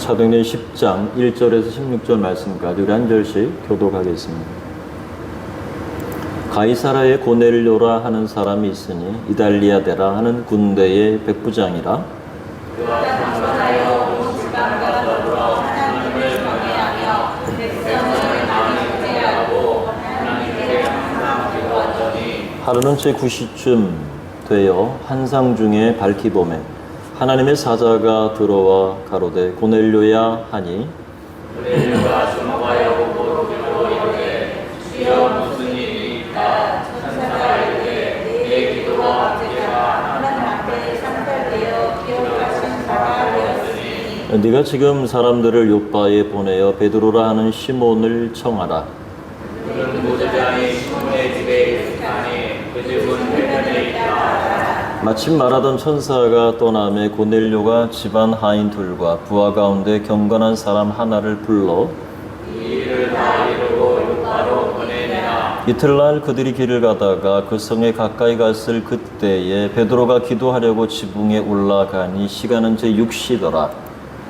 사도행전 10장 1절에서 16절 말씀까지 우리 한 절씩 교독하겠습니다. 가이사라에 고넬료라 하는 사람이 있으니 이달리아데라 하는 군대의 백부장이라. 그와 상관하여 온 지방과 더불어 하나님을 경외하며 백성을 많이 구제하고 하나님께 항상 기도하더니 하루는 제9시쯤 되어 환상 중에 밝히 보매 하나님의 사자가 들어와 가로되 고넬료야 하니 고넬료가 주목하여 보고 이르되 주여 무슨 일이 있다. 천사가 이르되 내 기도와 기대가 하나님 앞에 상달되어 기억하신 바가 되었으니 네가 지금 사람들을 요바에 보내어 베드로라 하는 시몬을 청하라. 그는 모자장이 시몬의 집에 있으니 그 집은 해변에 있다. 마침 말하던 천사가 떠나매 고넬료가 집안 하인 둘과 부하 가운데 경건한 사람 하나를 불러 이 일을 다 이루고 요바로 보내내라. 이틀날 그들이 길을 가다가 그 성에 가까이 갔을 그때에 베드로가 기도하려고 지붕에 올라가니 시간은 제6시더라.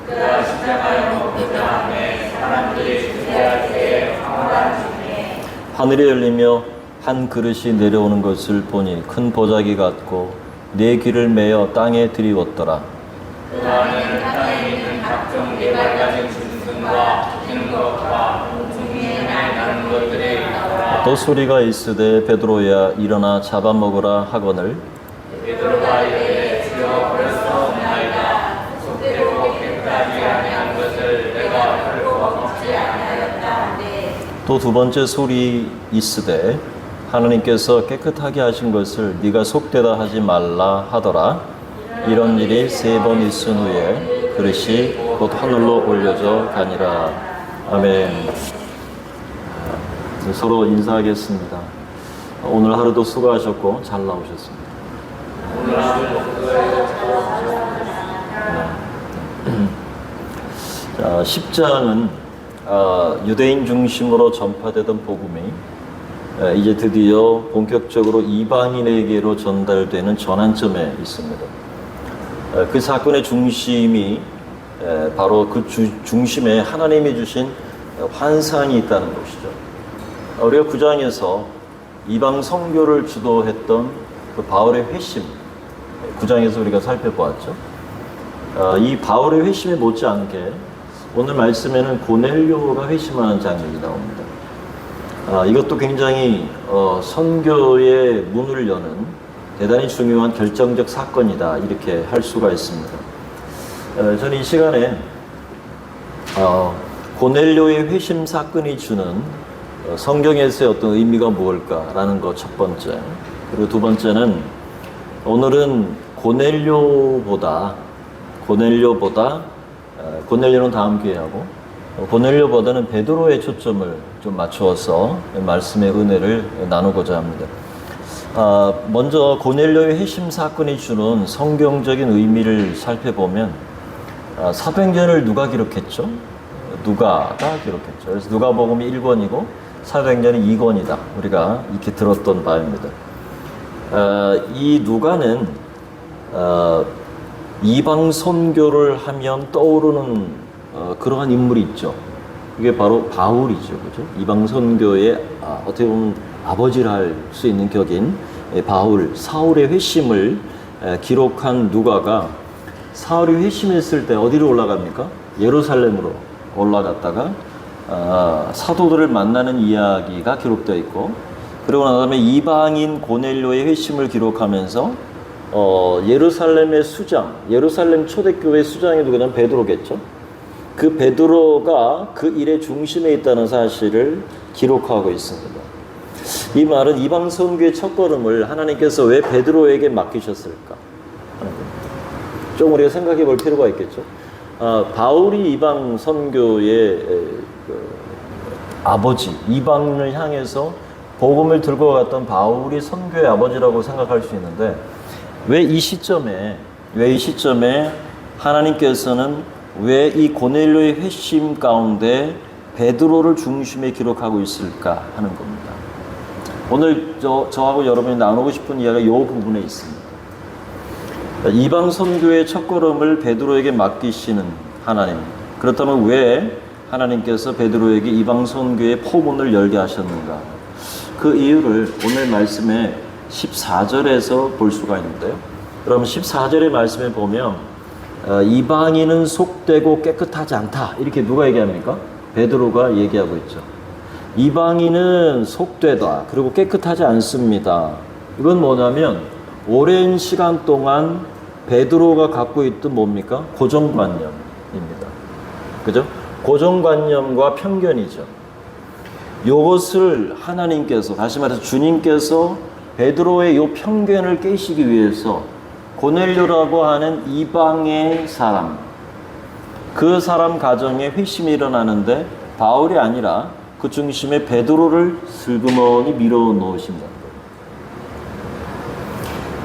그가 시작하여 먹고자 하매 사람들이 주세할 때에 황홀한 중에 하늘이 열리며 한 그릇이 내려오는 것을 보니 큰 보자기 같고 네 귀를 메어 땅에 들이웠더라. 그 안에는 땅에 있는 각종 네발가진 짐승과 뛰는 것과 공중에 나는 것들이 있더라. 또 소리가 있으되 베드로야 일어나 잡아먹으라 하거늘 베드로가 이르되 주여 벌써옵나이다. 속되고 깨끗하지 아니한 것을 내가 결코 먹지 아니하였다 하되 또 두 번째 소리 있으되 하나님께서 깨끗하게 하신 것을 네가 속되다 하지 말라 하더라. 이런 일이 3번 있은 후에 그릇이 곧 하늘로 올려져 가니라. 아멘. 서로 인사하겠습니다. 오늘 하루도 수고하셨고 잘 나오셨습니다. 오늘 하루도 자, 10장은 유대인 중심으로 전파되던 복음이 이제 드디어 본격적으로 이방인에게로 전달되는 전환점에 있습니다. 그 사건의 중심이 바로 그 중심에 하나님이 주신 환상이 있다는 것이죠. 우리가 9장에서 이방 선교를 주도했던 그 바울의 회심, 9장에서 우리가 살펴보았죠. 이 바울의 회심에 못지않게 오늘 말씀에는 고넬료가 회심하는 장면이 나옵니다. 이것도 굉장히 선교의 문을 여는 대단히 중요한 결정적 사건이다 이렇게 할 수가 있습니다. 저는 이 시간에 고넬료의 회심 사건이 주는 성경에서의 어떤 의미가 무엇일까라는 것 첫 번째, 그리고 두 번째는 오늘은 고넬료는 다음 기회에 하고 고넬료보다는 베드로의 초점을 좀 맞추어서 말씀의 은혜를 나누고자 합니다. 먼저 고넬료의 회심 사건이 주는 성경적인 의미를 살펴보면 사도행전을 누가 기록했죠? 누가가 기록했죠. 그래서 누가복음이 1권이고 사도행전이 2권이다. 우리가 이렇게 들었던 바입니다. 이 누가는 이방 선교를 하면 떠오르는 그러한 인물이 있죠. 이게 바로 바울이죠, 그죠? 이방 선교의 어떻게 보면 아버지를 할 수 있는 격인 바울, 사울의 회심을 기록한 누가가 사울이 회심했을 때 어디로 올라갑니까? 예루살렘으로 올라갔다가 사도들을 만나는 이야기가 기록되어 있고, 그리고 난 다음에 이방인 고넬료의 회심을 기록하면서 예루살렘의 수장, 예루살렘 초대교회 수장이 누구냐면 베드로겠죠. 그 베드로가 그 일의 중심에 있다는 사실을 기록하고 있습니다. 이 말은 이방 선교의 첫걸음을 하나님께서 왜 베드로에게 맡기셨을까? 좀 우리가 생각해 볼 필요가 있겠죠. 바울이 이방 선교의 아버지, 이방인을 향해서 복음을 들고 갔던 바울이 선교의 아버지라고 생각할 수 있는데, 왜 이 시점에 하나님께서는 왜 이 고넬료의 회심 가운데 베드로를 중심에 기록하고 있을까 하는 겁니다. 오늘 저하고 여러분이 나누고 싶은 이야기가 이 부분에 있습니다. 이방 선교의 첫걸음을 베드로에게 맡기시는 하나님, 그렇다면 왜 하나님께서 베드로에게 이방 선교의 포문을 열게 하셨는가? 그 이유를 오늘 말씀의 14절에서 볼 수가 있는데요. 그럼 14절의 말씀에 보면 이방인은 속되고 깨끗하지 않다. 이렇게 누가 얘기합니까? 베드로가 얘기하고 있죠. 이방인은 속되다. 그리고 깨끗하지 않습니다. 이건 뭐냐면 오랜 시간 동안 베드로가 갖고 있던 뭡니까? 고정관념입니다. 그죠? 고정관념과 편견이죠. 이것을 하나님께서, 다시 말해서 주님께서 베드로의 이 편견을 깨시기 위해서 고넬료라고 하는 이방의 사람, 그 사람 가정에 회심이 일어나는데 바울이 아니라 그 중심에 베드로를 슬그머니 밀어넣으신다.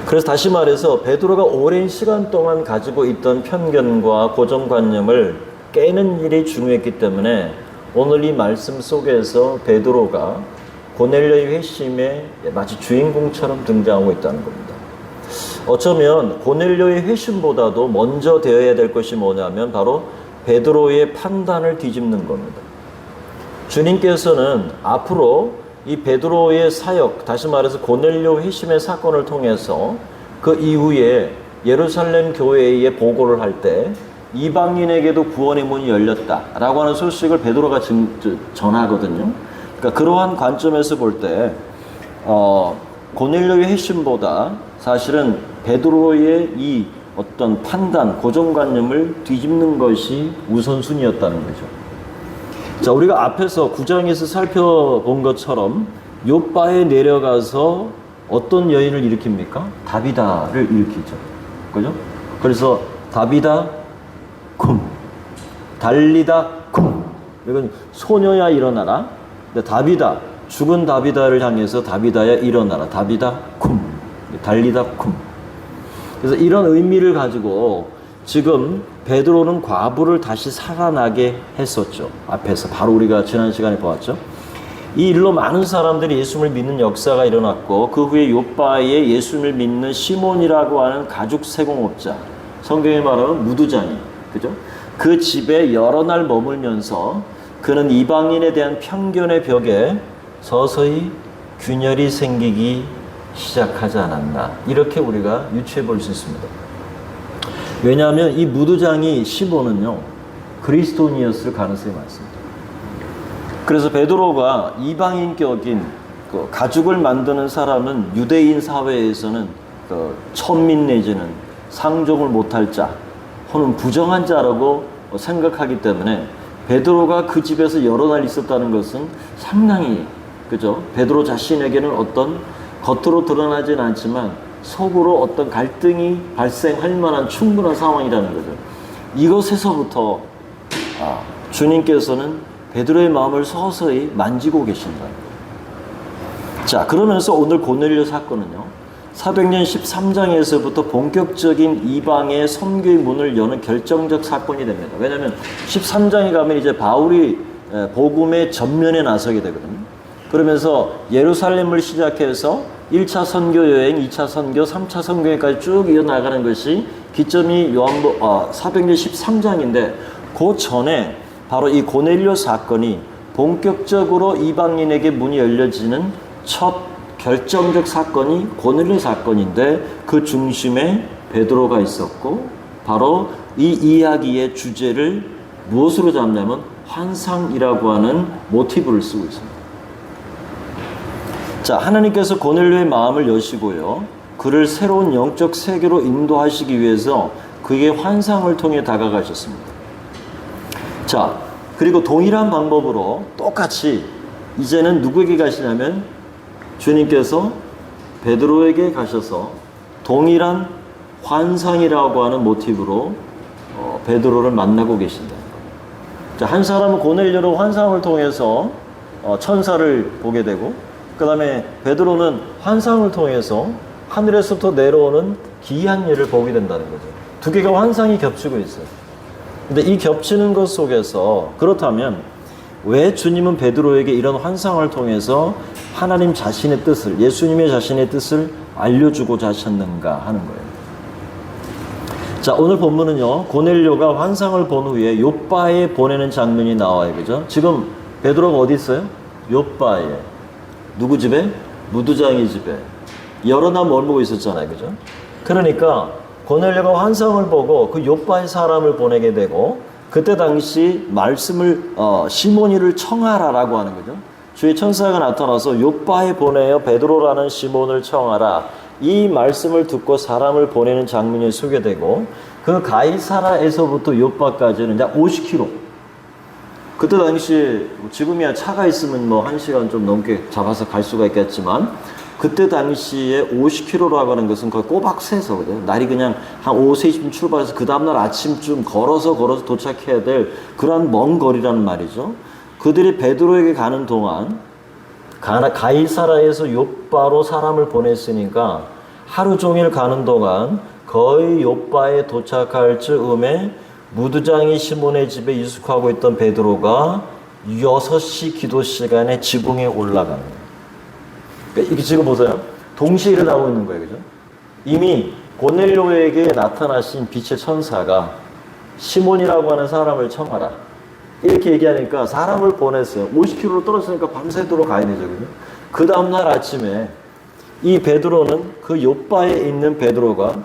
그래서 다시 말해서 베드로가 오랜 시간 동안 가지고 있던 편견과 고정관념을 깨는 일이 중요했기 때문에 오늘 이 말씀 속에서 베드로가 고넬료의 회심에 마치 주인공처럼 등장하고 있다는 겁니다. 어쩌면 고넬료의 회심보다도 먼저 되어야 될 것이 뭐냐면 바로 베드로의 판단을 뒤집는 겁니다. 주님께서는 앞으로 이 베드로의 사역, 다시 말해서 고넬료 회심의 사건을 통해서 그 이후에 예루살렘 교회에 보고를 할 때 이방인에게도 구원의 문이 열렸다라고 하는 소식을 베드로가 전하거든요. 그러니까 그러한 관점에서 볼 때 고넬료의 회심보다 사실은 베드로의 이 어떤 판단, 고정관념을 뒤집는 것이 우선순위였다는 거죠. 자, 우리가 앞에서 9장에서 살펴본 것처럼 욥바에 내려가서 어떤 여인을 일으킵니까? 다비다를 일으키죠. 그죠? 그래서 다비다 쿰, 달리다 쿰. 이건 소녀야 일어나라. 다비다, 죽은 다비다를 향해서 다비다야 일어나라. 다비다 쿰, 달리다 쿰. 그래서 이런 의미를 가지고 지금 베드로는 과부를 다시 살아나게 했었죠. 앞에서 바로 우리가 지난 시간에 보았죠. 이 일로 많은 사람들이 예수님을 믿는 역사가 일어났고 그 후에 욥바에 예수님을 믿는 시몬이라고 하는 가죽 세공업자, 성경에 말하면 무두장이, 그죠? 그 집에 여러 날 머물면서 그는 이방인에 대한 편견의 벽에 서서히 균열이 생기기 시작하지 않았나, 이렇게 우리가 유추해 볼 수 있습니다. 왜냐하면 이 무두장이 시몬은요 그리스도인이었을 가능성이 많습니다. 그래서 베드로가 이방인격인 그 가죽을 만드는 사람은 유대인 사회에서는 그 천민 내지는 상종을 못할 자 혹은 부정한 자라고 생각하기 때문에 베드로가 그 집에서 여러 날 있었다는 것은 상당히, 그죠? 베드로 자신에게는 어떤 겉으로 드러나지는 않지만 속으로 어떤 갈등이 발생할 만한 충분한 상황이라는 거죠. 이것에서부터 주님께서는 베드로의 마음을 서서히 만지고 계신다는 거예요. 자, 그러면서 오늘 고넬료 사건은요, 사도행전 13장에서부터 본격적인 이방의 선교의 문을 여는 결정적 사건이 됩니다. 왜냐하면 13장에 가면 이제 바울이 복음의 전면에 나서게 되거든요. 그러면서 예루살렘을 시작해서 1차 선교 여행, 2차 선교, 3차 선교까지 쭉 이어나가는 것이 기점이 사도행전 13장인데 그 전에 바로 이 고넬료 사건이 본격적으로 이방인에게 문이 열려지는 첫 결정적 사건이 고넬료 사건인데 그 중심에 베드로가 있었고 바로 이 이야기의 주제를 무엇으로 잡냐면 환상이라고 하는 모티브를 쓰고 있습니다. 자, 하나님께서 고넬료의 마음을 여시고요, 그를 새로운 영적 세계로 인도하시기 위해서 그에게 환상을 통해 다가가셨습니다. 자, 그리고 동일한 방법으로 똑같이 이제는 누구에게 가시냐면 주님께서 베드로에게 가셔서 동일한 환상이라고 하는 모티브로 베드로를 만나고 계신다. 자, 한 사람은 고넬료로 환상을 통해서 천사를 보게 되고, 그 다음에 베드로는 환상을 통해서 하늘에서부터 내려오는 기이한 일을 보게 된다는 거죠. 두 개가 환상이 겹치고 있어요. 근데 이 겹치는 것 속에서 그렇다면 왜 주님은 베드로에게 이런 환상을 통해서 하나님 자신의 뜻을, 예수님의 자신의 뜻을 알려주고자 하셨는가 하는 거예요. 자, 오늘 본문은요, 고넬료가 환상을 본 후에 욥바에 보내는 장면이 나와요. 그죠? 지금 베드로가 어디 있어요? 욥바에. 누구 집에? 무두장이 집에. 여러 날 머물고 있었잖아요. 그죠? 그러니까 고넬료가 환상을 보고 그 욥바에 사람을 보내게 되고, 그때 당시 말씀을 시몬이를 청하라라고 하는 거죠. 주의 천사가 나타나서 욥바에 보내어 베드로라는 시몬을 청하라. 이 말씀을 듣고 사람을 보내는 장면이 소개되고, 그 가이사라에서부터 욥바까지는 약 50km. 그때 당시 지금이야 차가 있으면 뭐 1시간 좀 넘게 잡아서 갈 수가 있겠지만, 그때 당시에 50km라고 하는 것은 거의 꼬박 새서, 그죠? 날이 그냥 한 오후 3시쯤 출발해서 그 다음날 아침쯤 걸어서 도착해야 될 그러한 먼 거리라는 말이죠. 그들이 베드로에게 가는 동안 가이사라에서 욥바로 사람을 보냈으니까 하루 종일 가는 동안 거의 욥바에 도착할 즈음에 무두장이 시몬의 집에 유숙하고 있던 베드로가 6시 기도 시간에 지붕에 올라가는 거예요. 그러니까 이게 지금 보세요. 동시에 일어나고 있는 거예요. 그죠? 이미 고넬료에게 나타나신 빛의 천사가 시몬이라고 하는 사람을 청하라. 이렇게 얘기하니까 사람을 보냈어요. 50km 떨어지니까 밤새도록 가야 되죠. 그죠? 그 다음날 아침에 이 베드로는 그 욥바에 있는 베드로가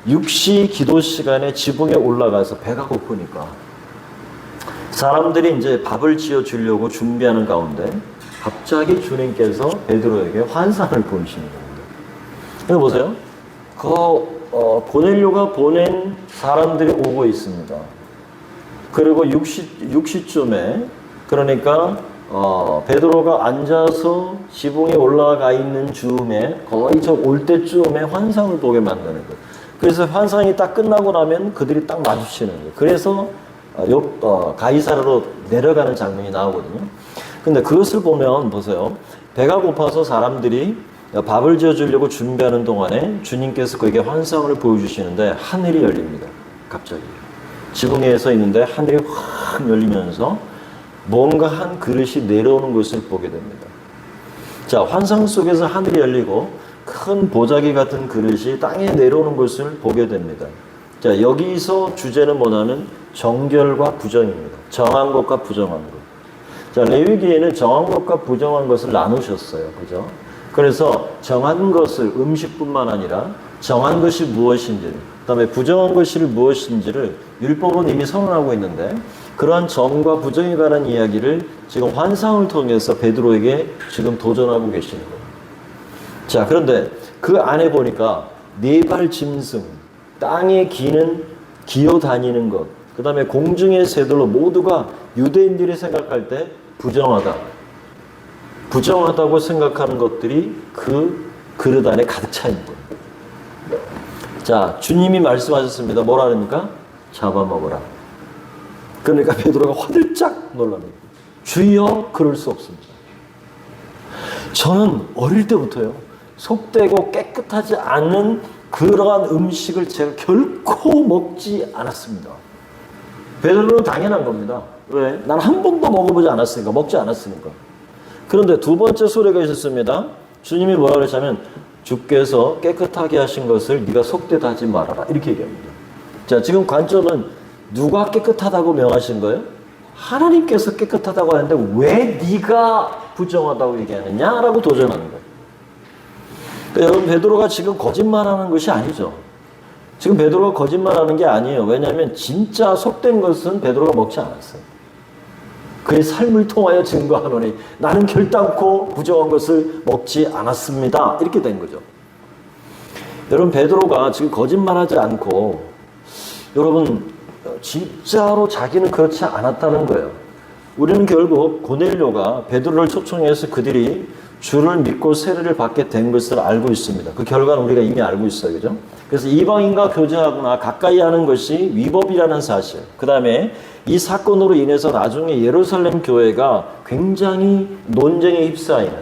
6시 기도 시간에 지붕에 올라가서 배가 고프니까 사람들이 이제 밥을 지어 주려고 준비하는 가운데 갑자기 주님께서 베드로에게 환상을 보이시는 겁니다. 여기 보세요. 고넬료가 보낸 사람들이 오고 있습니다. 그리고 6시쯤에 그러니까 베드로가 앉아서 지붕에 올라가 있는 즈음에 거의 저 올 때쯤에 환상을 보게 만드는 거예요. 그래서 환상이 딱 끝나고 나면 그들이 딱 마주치는 거예요. 그래서 가이사라로 내려가는 장면이 나오거든요. 근데 그것을 보면 보세요. 배가 고파서 사람들이 밥을 지어주려고 준비하는 동안에 주님께서 그에게 환상을 보여주시는데 하늘이 열립니다. 갑자기. 지붕에 서 있는데 하늘이 확 열리면서 뭔가 한 그릇이 내려오는 것을 보게 됩니다. 자, 환상 속에서 하늘이 열리고 큰 보자기 같은 그릇이 땅에 내려오는 것을 보게 됩니다. 자, 여기서 주제는 뭐냐면 정결과 부정입니다. 정한 것과 부정한 것. 자, 레위기에는 정한 것과 부정한 것을 나누셨어요. 그죠? 그래서 정한 것을 음식뿐만 아니라 정한 것이 무엇인지를, 그 다음에 부정한 것이 무엇인지를 율법은 이미 선언하고 있는데 그러한 정과 부정에 관한 이야기를 지금 환상을 통해서 베드로에게 지금 도전하고 계시는 거예요. 자, 그런데 그 안에 보니까 네 발 짐승, 땅에 기어 다니는 것, 그 다음에 공중의 새들로 모두가 유대인들이 생각할 때 부정하다고 생각하는 것들이 그 그릇 안에 가득 차 있는 거예요. 자, 주님이 말씀하셨습니다. 뭐라 그럽니까? 잡아먹어라. 그러니까 베드로가 화들짝 놀랍니다. 주여, 그럴 수 없습니다. 저는 어릴 때부터요, 속되고 깨끗하지 않은 그러한 음식을 제가 결코 먹지 않았습니다. 베드로는 당연한 겁니다. 왜? 난 한 번도 먹어보지 않았으니까, 먹지 않았으니까. 그런데 두 번째 소리가 있었습니다. 주님이 뭐라 그러셨냐면 주께서 깨끗하게 하신 것을 네가 속되다 하지 말아라. 이렇게 얘기합니다. 자, 지금 관점은 누가 깨끗하다고 명하신 거예요? 하나님께서 깨끗하다고 하는데 왜 네가 부정하다고 얘기하느냐라고 도전하는 거예요. 그러니까 여러분, 베드로가 지금 거짓말하는 것이 아니죠. 지금 베드로가 거짓말하는 게 아니에요. 왜냐하면 진짜 속된 것은 베드로가 먹지 않았어요. 그의 삶을 통하여 증거하노니 나는 결단코 부정한 것을 먹지 않았습니다. 이렇게 된 거죠. 여러분, 베드로가 지금 거짓말하지 않고 여러분 진짜로 자기는 그렇지 않았다는 거예요. 우리는 결국 고넬료가 베드로를 초청해서 그들이 주를 믿고 세례를 받게 된 것을 알고 있습니다. 그 결과는 우리가 이미 알고 있어요. 그죠? 그래서 이방인과 교제하거나 가까이 하는 것이 위법이라는 사실. 그 다음에 이 사건으로 인해서 나중에 예루살렘 교회가 굉장히 논쟁에 휩싸이는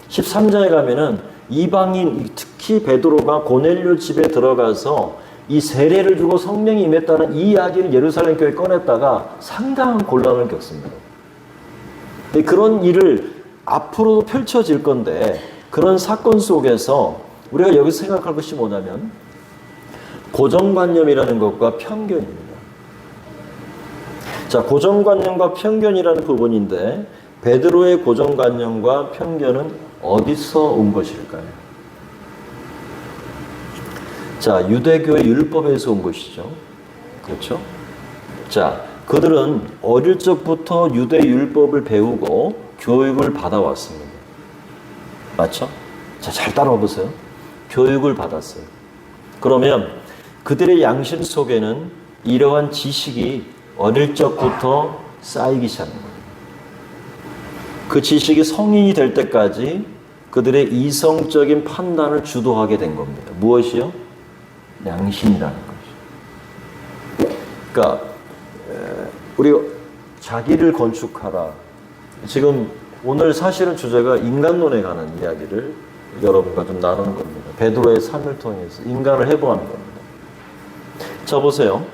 13장에 가면은 이방인, 특히 베드로가 고넬료 집에 들어가서 이 세례를 주고 성령이 임했다는 이 이야기를 예루살렘 교회에 꺼냈다가 상당한 곤란을 겪습니다. 그런 일을 앞으로도 펼쳐질 건데 그런 사건 속에서 우리가 여기서 생각할 것이 뭐냐면 고정관념이라는 것과 편견입니다. 자, 고정관념과 편견이라는 부분인데 베드로의 고정관념과 편견은 어디서 온 것일까요? 자, 유대교의 율법에서 온 것이죠. 그렇죠? 자, 그들은 어릴 적부터 유대 율법을 배우고 교육을 받아왔습니다. 맞죠? 자, 잘 따라와 보세요. 교육을 받았어요. 그러면 그들의 양심 속에는 이러한 지식이 어릴 적부터 쌓이기 시작합니다. 그 지식이 성인이 될 때까지 그들의 이성적인 판단을 주도하게 된 겁니다. 무엇이요? 양심이라는 것이죠. 그러니까 우리가 자기를 건축하라. 지금 오늘 사실은 주제가 인간론에 관한 이야기를 여러분과 좀 나누는 겁니다. 베드로의 삶을 통해서 인간을 해보하는 겁니다. 자, 보세요.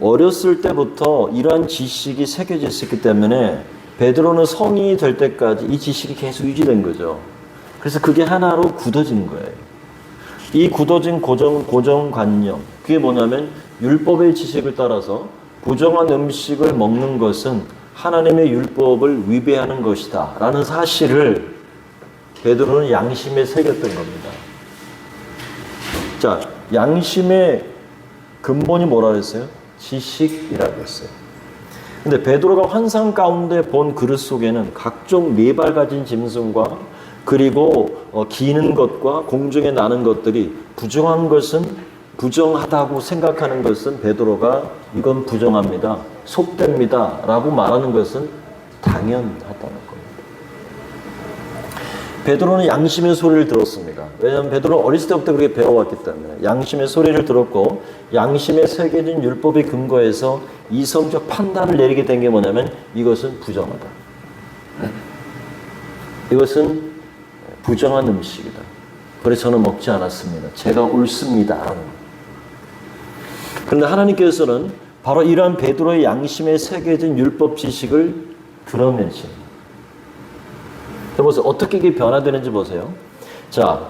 어렸을 때부터 이러한 지식이 새겨져 있었기 때문에 베드로는 성인이 될 때까지 이 지식이 계속 유지된 거죠. 그래서 그게 하나로 굳어진 거예요. 이 굳어진 고정관념, 그게 뭐냐면 율법의 지식을 따라서 부정한 음식을 먹는 것은 하나님의 율법을 위배하는 것이다 라는 사실을 베드로는 양심에 새겼던 겁니다. 자, 양심의 근본이 뭐라 그랬어요? 지식이라고 했어요. 근데 베드로가 환상 가운데 본 그릇 속에는 각종 네 발 가진 짐승과 그리고 기는 것과 공중에 나는 것들이 부정하다고 생각하는 것은 베드로가 이건 부정합니다, 속됩니다 라고 말하는 것은 당연하다는 겁니다. 베드로는 양심의 소리를 들었습니다. 왜냐하면 베드로는 어렸을 때부터 그렇게 배워왔기 때문에 양심의 소리를 들었고 양심에 새겨진 율법의 근거에서 이성적 판단을 내리게 된 게 뭐냐면 이것은 부정하다. 이것은 부정한 음식이다. 그래서 저는 먹지 않았습니다. 제가 옳습니다. 그런데 하나님께서는 바로 이러한 베드로의 양심에 새겨진 율법 지식을 드러내십니다. 보세요. 어떻게 이게 변화되는지 보세요. 자,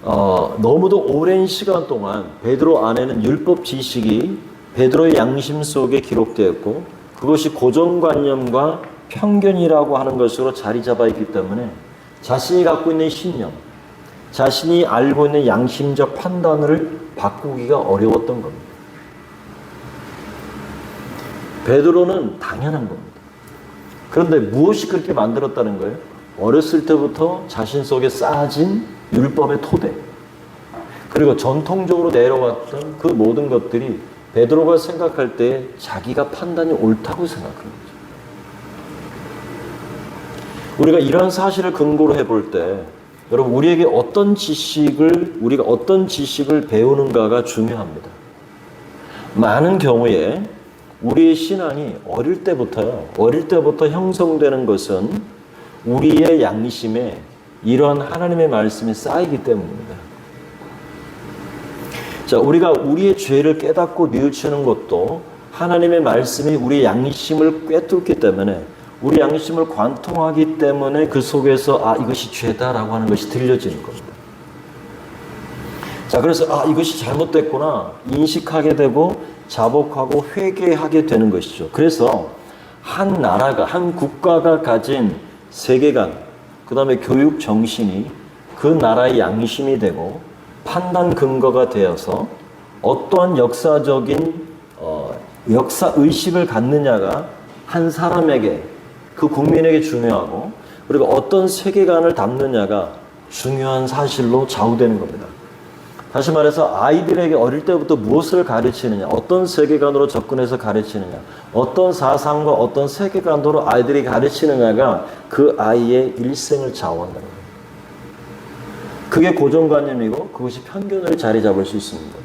너무도 오랜 시간 동안 베드로 안에는 율법 지식이 베드로의 양심 속에 기록되었고 그것이 고정관념과 편견이라고 하는 것으로 자리 잡아 있기 때문에 자신이 갖고 있는 신념, 자신이 알고 있는 양심적 판단을 바꾸기가 어려웠던 겁니다. 베드로는 당연한 겁니다. 그런데 무엇이 그렇게 만들었다는 거예요? 어렸을 때부터 자신 속에 쌓아진 율법의 토대, 그리고 전통적으로 내려왔던 그 모든 것들이 베드로가 생각할 때 자기가 판단이 옳다고 생각하는 거죠. 우리가 이러한 사실을 근거로 해볼 때 여러분, 우리가 어떤 지식을 배우는가가 중요합니다. 많은 경우에 우리의 신앙이 어릴 때부터 형성되는 것은 우리의 양심에 이러한 하나님의 말씀이 쌓이기 때문입니다. 자, 우리가 우리의 죄를 깨닫고 뉘우치는 것도 하나님의 말씀이 우리의 양심을 꿰뚫기 때문에 우리 양심을 관통하기 때문에 그 속에서 이것이 죄다라고 하는 것이 들려지는 겁니다. 자, 그래서 이것이 잘못됐구나 인식하게 되고 자복하고 회개하게 되는 것이죠. 그래서 한 국가가 가진 세계관, 그 다음에 교육 정신이 그 나라의 양심이 되고 판단 근거가 되어서 어떠한 역사적인 역사 의식을 갖느냐가 한 사람에게, 그 국민에게 중요하고, 그리고 어떤 세계관을 담느냐가 중요한 사실로 좌우되는 겁니다. 다시 말해서 아이들에게 어릴 때부터 무엇을 가르치느냐, 어떤 세계관으로 접근해서 가르치느냐, 어떤 사상과 어떤 세계관으로 아이들이 가르치느냐가 그 아이의 일생을 좌우한다는 거예요. 그게 고정관념이고 그것이 편견을 자리 잡을 수 있습니다.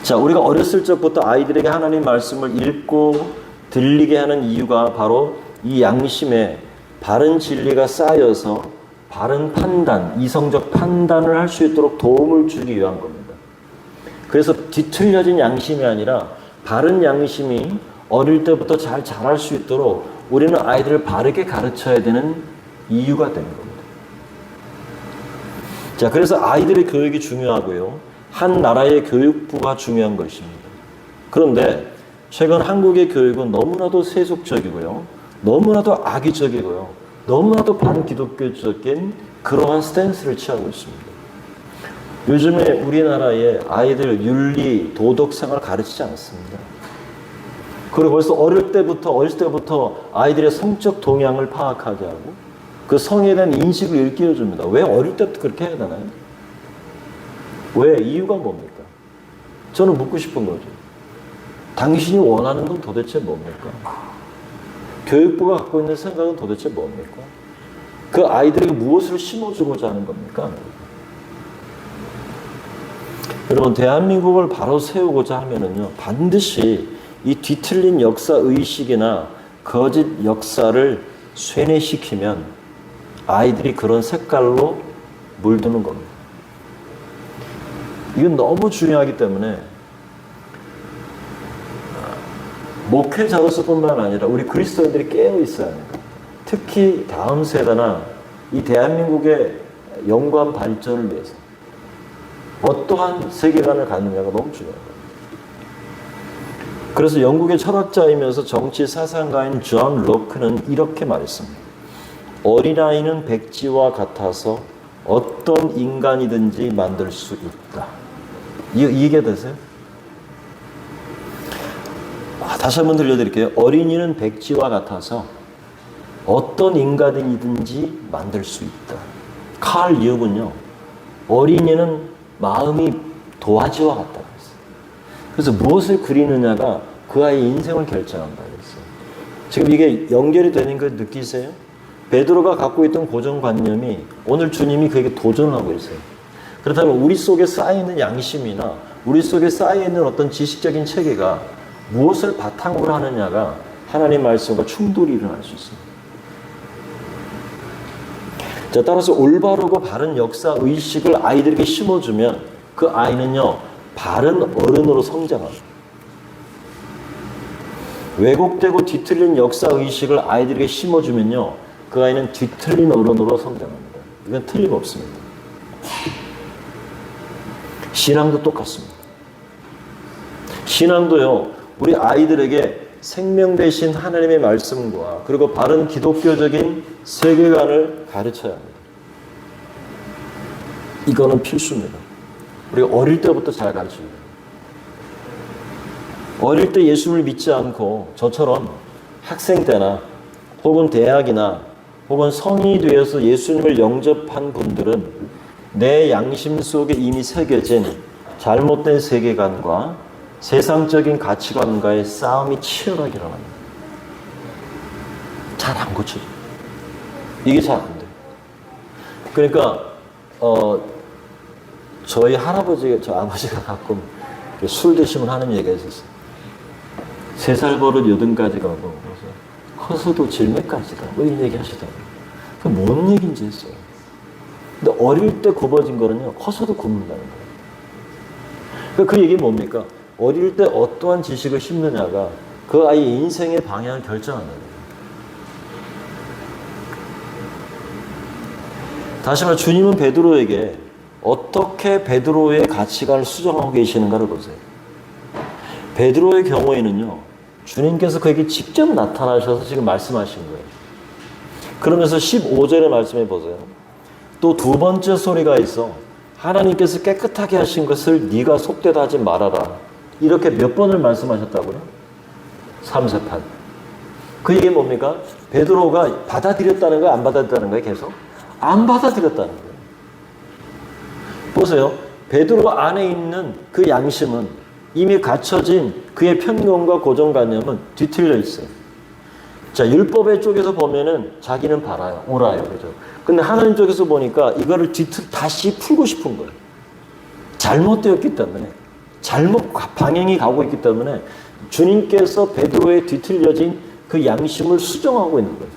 자, 우리가 어렸을 적부터 아이들에게 하나님 말씀을 읽고 들리게 하는 이유가 바로 이 양심에 바른 진리가 쌓여서 바른 판단, 이성적 판단을 할 수 있도록 도움을 주기 위한 겁니다. 그래서 뒤틀려진 양심이 아니라 바른 양심이 어릴 때부터 잘 자랄 수 있도록 우리는 아이들을 바르게 가르쳐야 되는 이유가 되는 겁니다. 자, 그래서 아이들의 교육이 중요하고요. 한 나라의 교육부가 중요한 것입니다. 그런데 최근 한국의 교육은 너무나도 세속적이고요. 너무나도 악의적이고요. 너무나도 반기독교적인 그러한 스탠스를 취하고 있습니다. 요즘에 우리나라의 아이들 윤리, 도덕성을 가르치지 않습니다. 그리고 벌써 어릴 때부터 아이들의 성적 동향을 파악하게 하고 그 성에 대한 인식을 일깨워줍니다. 왜 어릴 때부터 그렇게 해야 되나요? 왜? 이유가 뭡니까? 저는 묻고 싶은 거죠. 당신이 원하는 건 도대체 뭡니까? 교육부가 갖고 있는 생각은 도대체 뭡니까? 그 아이들에게 무엇을 심어주고자 하는 겁니까? 여러분, 대한민국을 바로 세우고자 하면은요, 반드시 이 뒤틀린 역사 의식이나 거짓 역사를 쇠뇌시키면 아이들이 그런 색깔로 물드는 겁니다. 이건 너무 중요하기 때문에 목회자로서뿐만 아니라 우리 그리스도인들이 깨어 있어야 합니다. 특히 다음 세대나 이 대한민국의 영광 발전을 위해서 어떠한 세계관을 갖느냐가 너무 중요합니다. 그래서 영국의 철학자이면서 정치 사상가인 존 로크는 이렇게 말했습니다. 어린아이는 백지와 같아서 어떤 인간이든지 만들 수 있다. 이해가 되세요? 다시 한번 들려드릴게요. 어린이는 백지와 같아서 어떤 인간이든지 만들 수 있다. 칼 유응은요, 어린이는 마음이 도화지와 같다 그랬어요. 그래서 무엇을 그리느냐가 그 아이의 인생을 결정한다 그랬어요. 지금 이게 연결이 되는 걸 느끼세요? 베드로가 갖고 있던 고정관념이 오늘 주님이 그에게 도전하고 있어요. 그렇다면 우리 속에 쌓여있는 양심이나 우리 속에 쌓여있는 어떤 지식적인 체계가 무엇을 바탕으로 하느냐가 하나님 말씀과 충돌이 일어날 수 있습니다. 자, 따라서 올바르고 바른 역사 의식을 아이들에게 심어주면 그 아이는요, 바른 어른으로 성장합니다. 왜곡되고 뒤틀린 역사 의식을 아이들에게 심어주면요, 그 아이는 뒤틀린 어른으로 성장합니다. 이건 틀림없습니다. 신앙도 똑같습니다. 신앙도요, 우리 아이들에게 생명 되신 하나님의 말씀과 그리고 바른 기독교적인 세계관을 가르쳐야 합니다. 이거는 필수입니다. 우리가 어릴 때부터 잘 가르쳐야 돼요. 어릴 때 예수를 믿지 않고 저처럼 학생 때나 혹은 대학이나 혹은 성인이 되어서 예수님을 영접한 분들은 내 양심 속에 이미 새겨진 잘못된 세계관과 세상적인 가치관과의 싸움이 치열하게 일어납니다. 잘 안 고쳐져요. 이게 잘 안 돼요. 그러니까 저희 아버지가 가끔 술 드시면 하는 얘기가 있었어요. 3살 버릇 80까지 가고 그래서 커서도 질매까지 가. 뭐 이런 얘기 하시더라고요. 그게 뭔 얘기인지 했어요. 근데 어릴 때 굽어진 거는요, 커서도 굽는다는 거예요. 그러니까 그 얘기는 뭡니까? 어릴 때 어떠한 지식을 심느냐가 그 아이의 인생의 방향을 결정한다. 다시 말해 주님은 베드로에게 어떻게 베드로의 가치관을 수정하고 계시는가를 보세요. 베드로의 경우에는요, 주님께서 그에게 직접 나타나셔서 지금 말씀하신 거예요. 그러면서 15절의 말씀해 보세요. 또 두 번째 소리가 있어 하나님께서 깨끗하게 하신 것을 네가 속되다 하지 말아라. 이렇게 몇 번을 말씀하셨다고요? 3, 4판. 그 얘기 뭡니까? 베드로가 받아들였다는 거예요? 안 받아들였다는 거예요? 계속? 안 받아들였다는 거예요. 보세요. 베드로 안에 있는 그 양심은 이미 갖춰진 그의 편견과 고정관념은 뒤틀려 있어요. 자, 율법의 쪽에서 보면은 자기는 바라요. 옳아요. 그죠? 근데 하나님 쪽에서 보니까 이거를 다시 풀고 싶은 거예요. 잘못되었기 때문에. 잘못 방향이 가고 있기 때문에 주님께서 베드로의 뒤틀려진 그 양심을 수정하고 있는 거예요.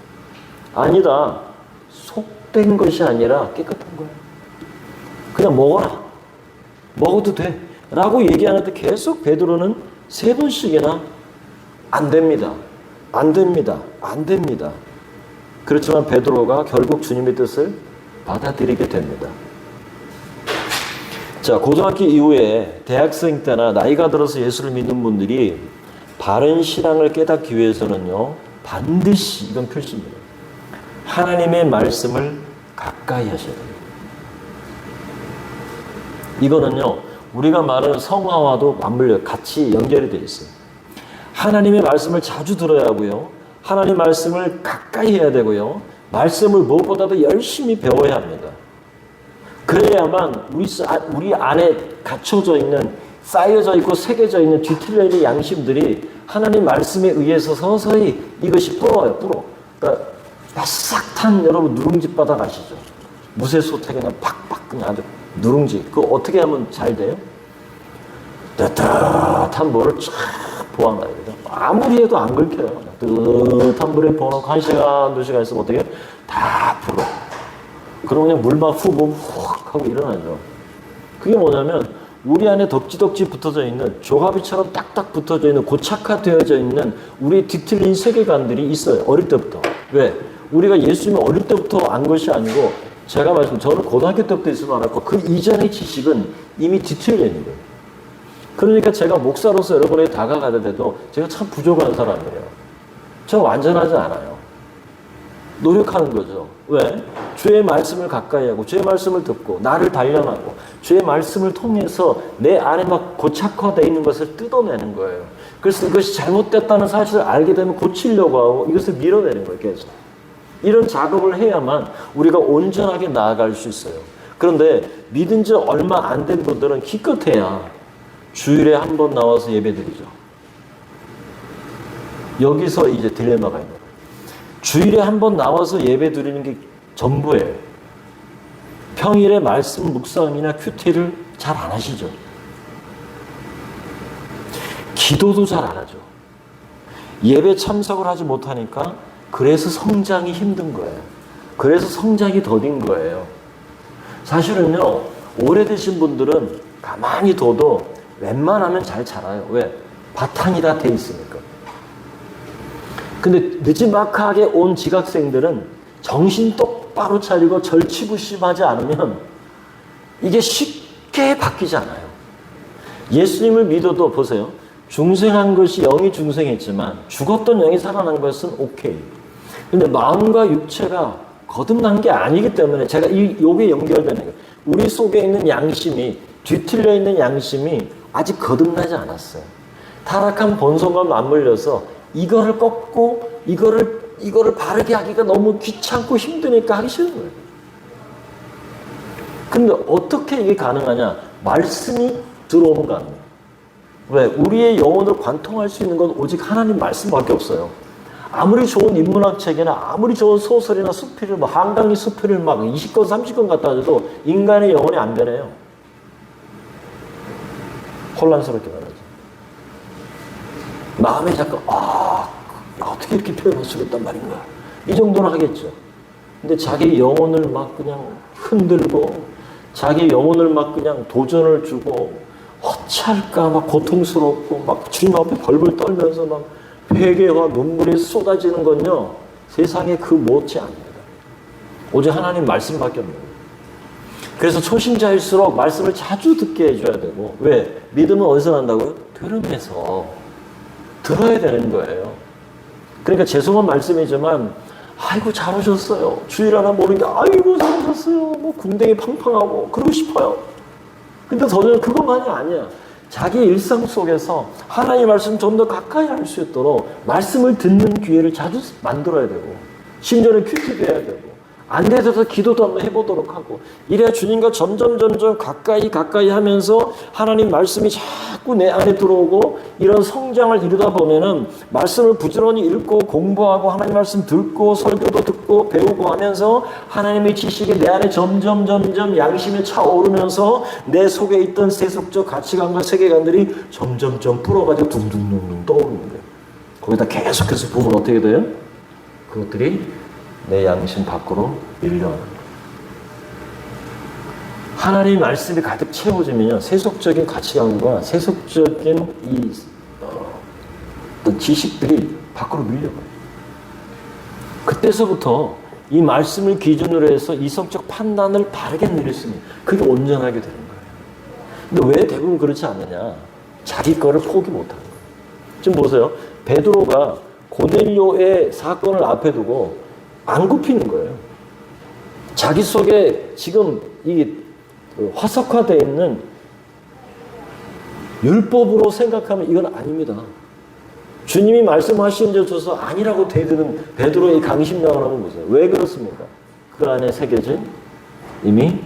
아니다. 속된 것이 아니라 깨끗한 거야. 그냥 먹어라. 먹어도 돼. 라고 얘기하는데 계속 베드로는 3번씩이나 안 됩니다. 안 됩니다. 안 됩니다. 그렇지만 베드로가 결국 주님의 뜻을 받아들이게 됩니다. 자, 고등학교 이후에 대학생 때나 나이가 들어서 예수를 믿는 분들이 바른 신앙을 깨닫기 위해서는요, 반드시 이건 필수입니다. 하나님의 말씀을 가까이 하셔야 됩니다. 이거는요, 우리가 말하는 성화와도 맞물려 같이 연결이 되어 있어요. 하나님의 말씀을 자주 들어야 하고요, 하나님 말씀을 가까이 해야 되고요, 말씀을 무엇보다도 열심히 배워야 합니다. 그래야만 우리 안에 갇혀져 있는, 쌓여져 있고 새겨져 있는 뒤틀려 있는 양심들이 하나님 말씀에 의해서 서서히 이것이 불어요. 그러니까 바싹 탄 여러분 누룽지 바닥 아시죠? 무쇠소태가 그냥 팍팍 그냥 아주 누룽지. 그거 어떻게 하면 잘 돼요? 따뜻한 물을 쫙 부어놔야 돼요. 아무리 해도 안 긁혀요. 따뜻한 물에 부어놓고 1시간, 2시간 있으면 어떻게 해요? 다 불어. 그러면 그냥 물만 후 보면 훅 하고 일어나죠. 그게 뭐냐면 우리 안에 덕지덕지 붙어져 있는, 조합이처럼 딱딱 붙어져 있는, 고착화되어져 있는 우리 뒤틀린 세계관들이 있어요. 어릴 때부터. 왜? 우리가 예수님을 어릴 때부터 안 것이 아니고, 제가 저는 고등학교 때부터 예수님을 알았고 그 이전의 지식은 이미 뒤틀려 있는 거예요. 그러니까 제가 목사로서 여러분에게 다가가더라도 제가 참 부족한 사람이에요. 저 완전하지 않아요. 노력하는 거죠. 왜? 주의 말씀을 가까이 하고 주의 말씀을 듣고 나를 단련하고 주의 말씀을 통해서 내 안에 막 고착화되어 있는 것을 뜯어내는 거예요. 그래서 이것이 잘못됐다는 사실을 알게 되면 고치려고 하고 이것을 밀어내는 거예요. 계속. 이런 작업을 해야만 우리가 온전하게 나아갈 수 있어요. 그런데 믿은 지 얼마 안 된 분들은 기껏해야 주일에 한 번 나와서 예배드리죠. 여기서 이제 딜레마가 있는 거예요. 주일에 한 번 나와서 예배 드리는 게 전부예요. 평일에 말씀 묵상이나 큐티를 잘 안 하시죠. 기도도 잘 안 하죠. 예배 참석을 하지 못하니까 그래서 성장이 힘든 거예요. 그래서 성장이 더딘 거예요. 사실은요, 오래되신 분들은 가만히 둬도 웬만하면 잘 자라요. 왜? 바탕이 다 돼 있으니까. 근데 느지막하게 온 지각생들은 정신 똑바로 차리고 절치부심하지 않으면 이게 쉽게 바뀌지 않아요. 예수님을 믿어도 보세요. 중생한 것이 영이 중생했지만 죽었던 영이 살아난 것은 오케이. 근데 마음과 육체가 거듭난 게 아니기 때문에 제가 요게 연결되는 거예요. 우리 속에 있는 양심이, 뒤틀려 있는 양심이 아직 거듭나지 않았어요. 타락한 본성과 맞물려서 이거를 꺾고 이거를 바르게 하기가 너무 귀찮고 힘드니까 하기 싫은 거예요. 근데 어떻게 이게 가능하냐? 말씀이 들어오면 가능해요. 왜? 우리의 영혼을 관통할 수 있는 건 오직 하나님 말씀밖에 없어요. 아무리 좋은 인문학 책이나 아무리 좋은 소설이나 수필을 한강의 수필을 막 20권 30권 갖다 줘도 인간의 영혼이 안 되네요. 혼란스럽게 말하죠. 마음에 자꾸 어떻게 이렇게 표현할 수 있단 말인가, 이 정도는 하겠죠. 근데 자기 영혼을 막 그냥 흔들고 자기 영혼을 막 그냥 도전을 주고 어찌할까 막 고통스럽고 막 주님 앞에 벌벌 떨면서 막 회개와 눈물이 쏟아지는 건요, 세상에 그 못지 아닙니다. 오직 하나님 말씀밖에 없는 거예요. 그래서 초신자일수록 말씀을 자주 듣게 해줘야 되고, 왜? 믿음은 어디서 난다고요? 들으면서 들어야 되는 거예요. 그러니까 죄송한 말씀이지만 아이고 잘 오셨어요. 주일 하나 모르는 게 아이고 잘 오셨어요. 뭐 궁뎅이 팡팡하고 그러고 싶어요. 근데 저는 그것만이 아니야. 자기 일상 속에서 하나님의 말씀 좀 더 가까이 할 수 있도록 말씀을 듣는 기회를 자주 만들어야 되고, 심지어는 큐티도 해야 되고, 안 돼서 기도도 한번 해보도록 하고, 이래야 주님과 점점 가까이 하면서 하나님 말씀이 자꾸 내 안에 들어오고, 이런 성장을 이루다 보면은 말씀을 부지런히 읽고 공부하고 하나님 말씀 듣고 설교도 듣고 배우고 하면서 하나님의 지식이 내 안에 점점 양심에 차오르면서 내 속에 있던 세속적 가치관과 세계관들이 점점 불어가지고 둥둥둥 떠오르는 거예요. 거기다 계속해서 보면 어떻게 돼요? 그것들이 내 양심 밖으로 밀려오는 거예요. 하나님의 말씀이 가득 채워지면요, 세속적인 가치관과 세속적인 어떤 지식들이 밖으로 밀려가요. 그때서부터 이 말씀을 기준으로 해서 이성적 판단을 바르게 내렸으니 그게 온전하게 되는 거예요. 근데 왜 대부분 그렇지 않느냐? 자기 거를 포기 못하는 거예요. 지금 보세요. 베드로가 고넬료의 사건을 앞에 두고 안 굽히는 거예요. 자기 속에 지금 이 화석화되어 있는 율법으로 생각하면 이건 아닙니다. 주님이 말씀하신 데 줘서 아니라고 대드는 베드로의 강심장을 한번 보세요. 왜 그렇습니까? 그 안에 새겨진 이미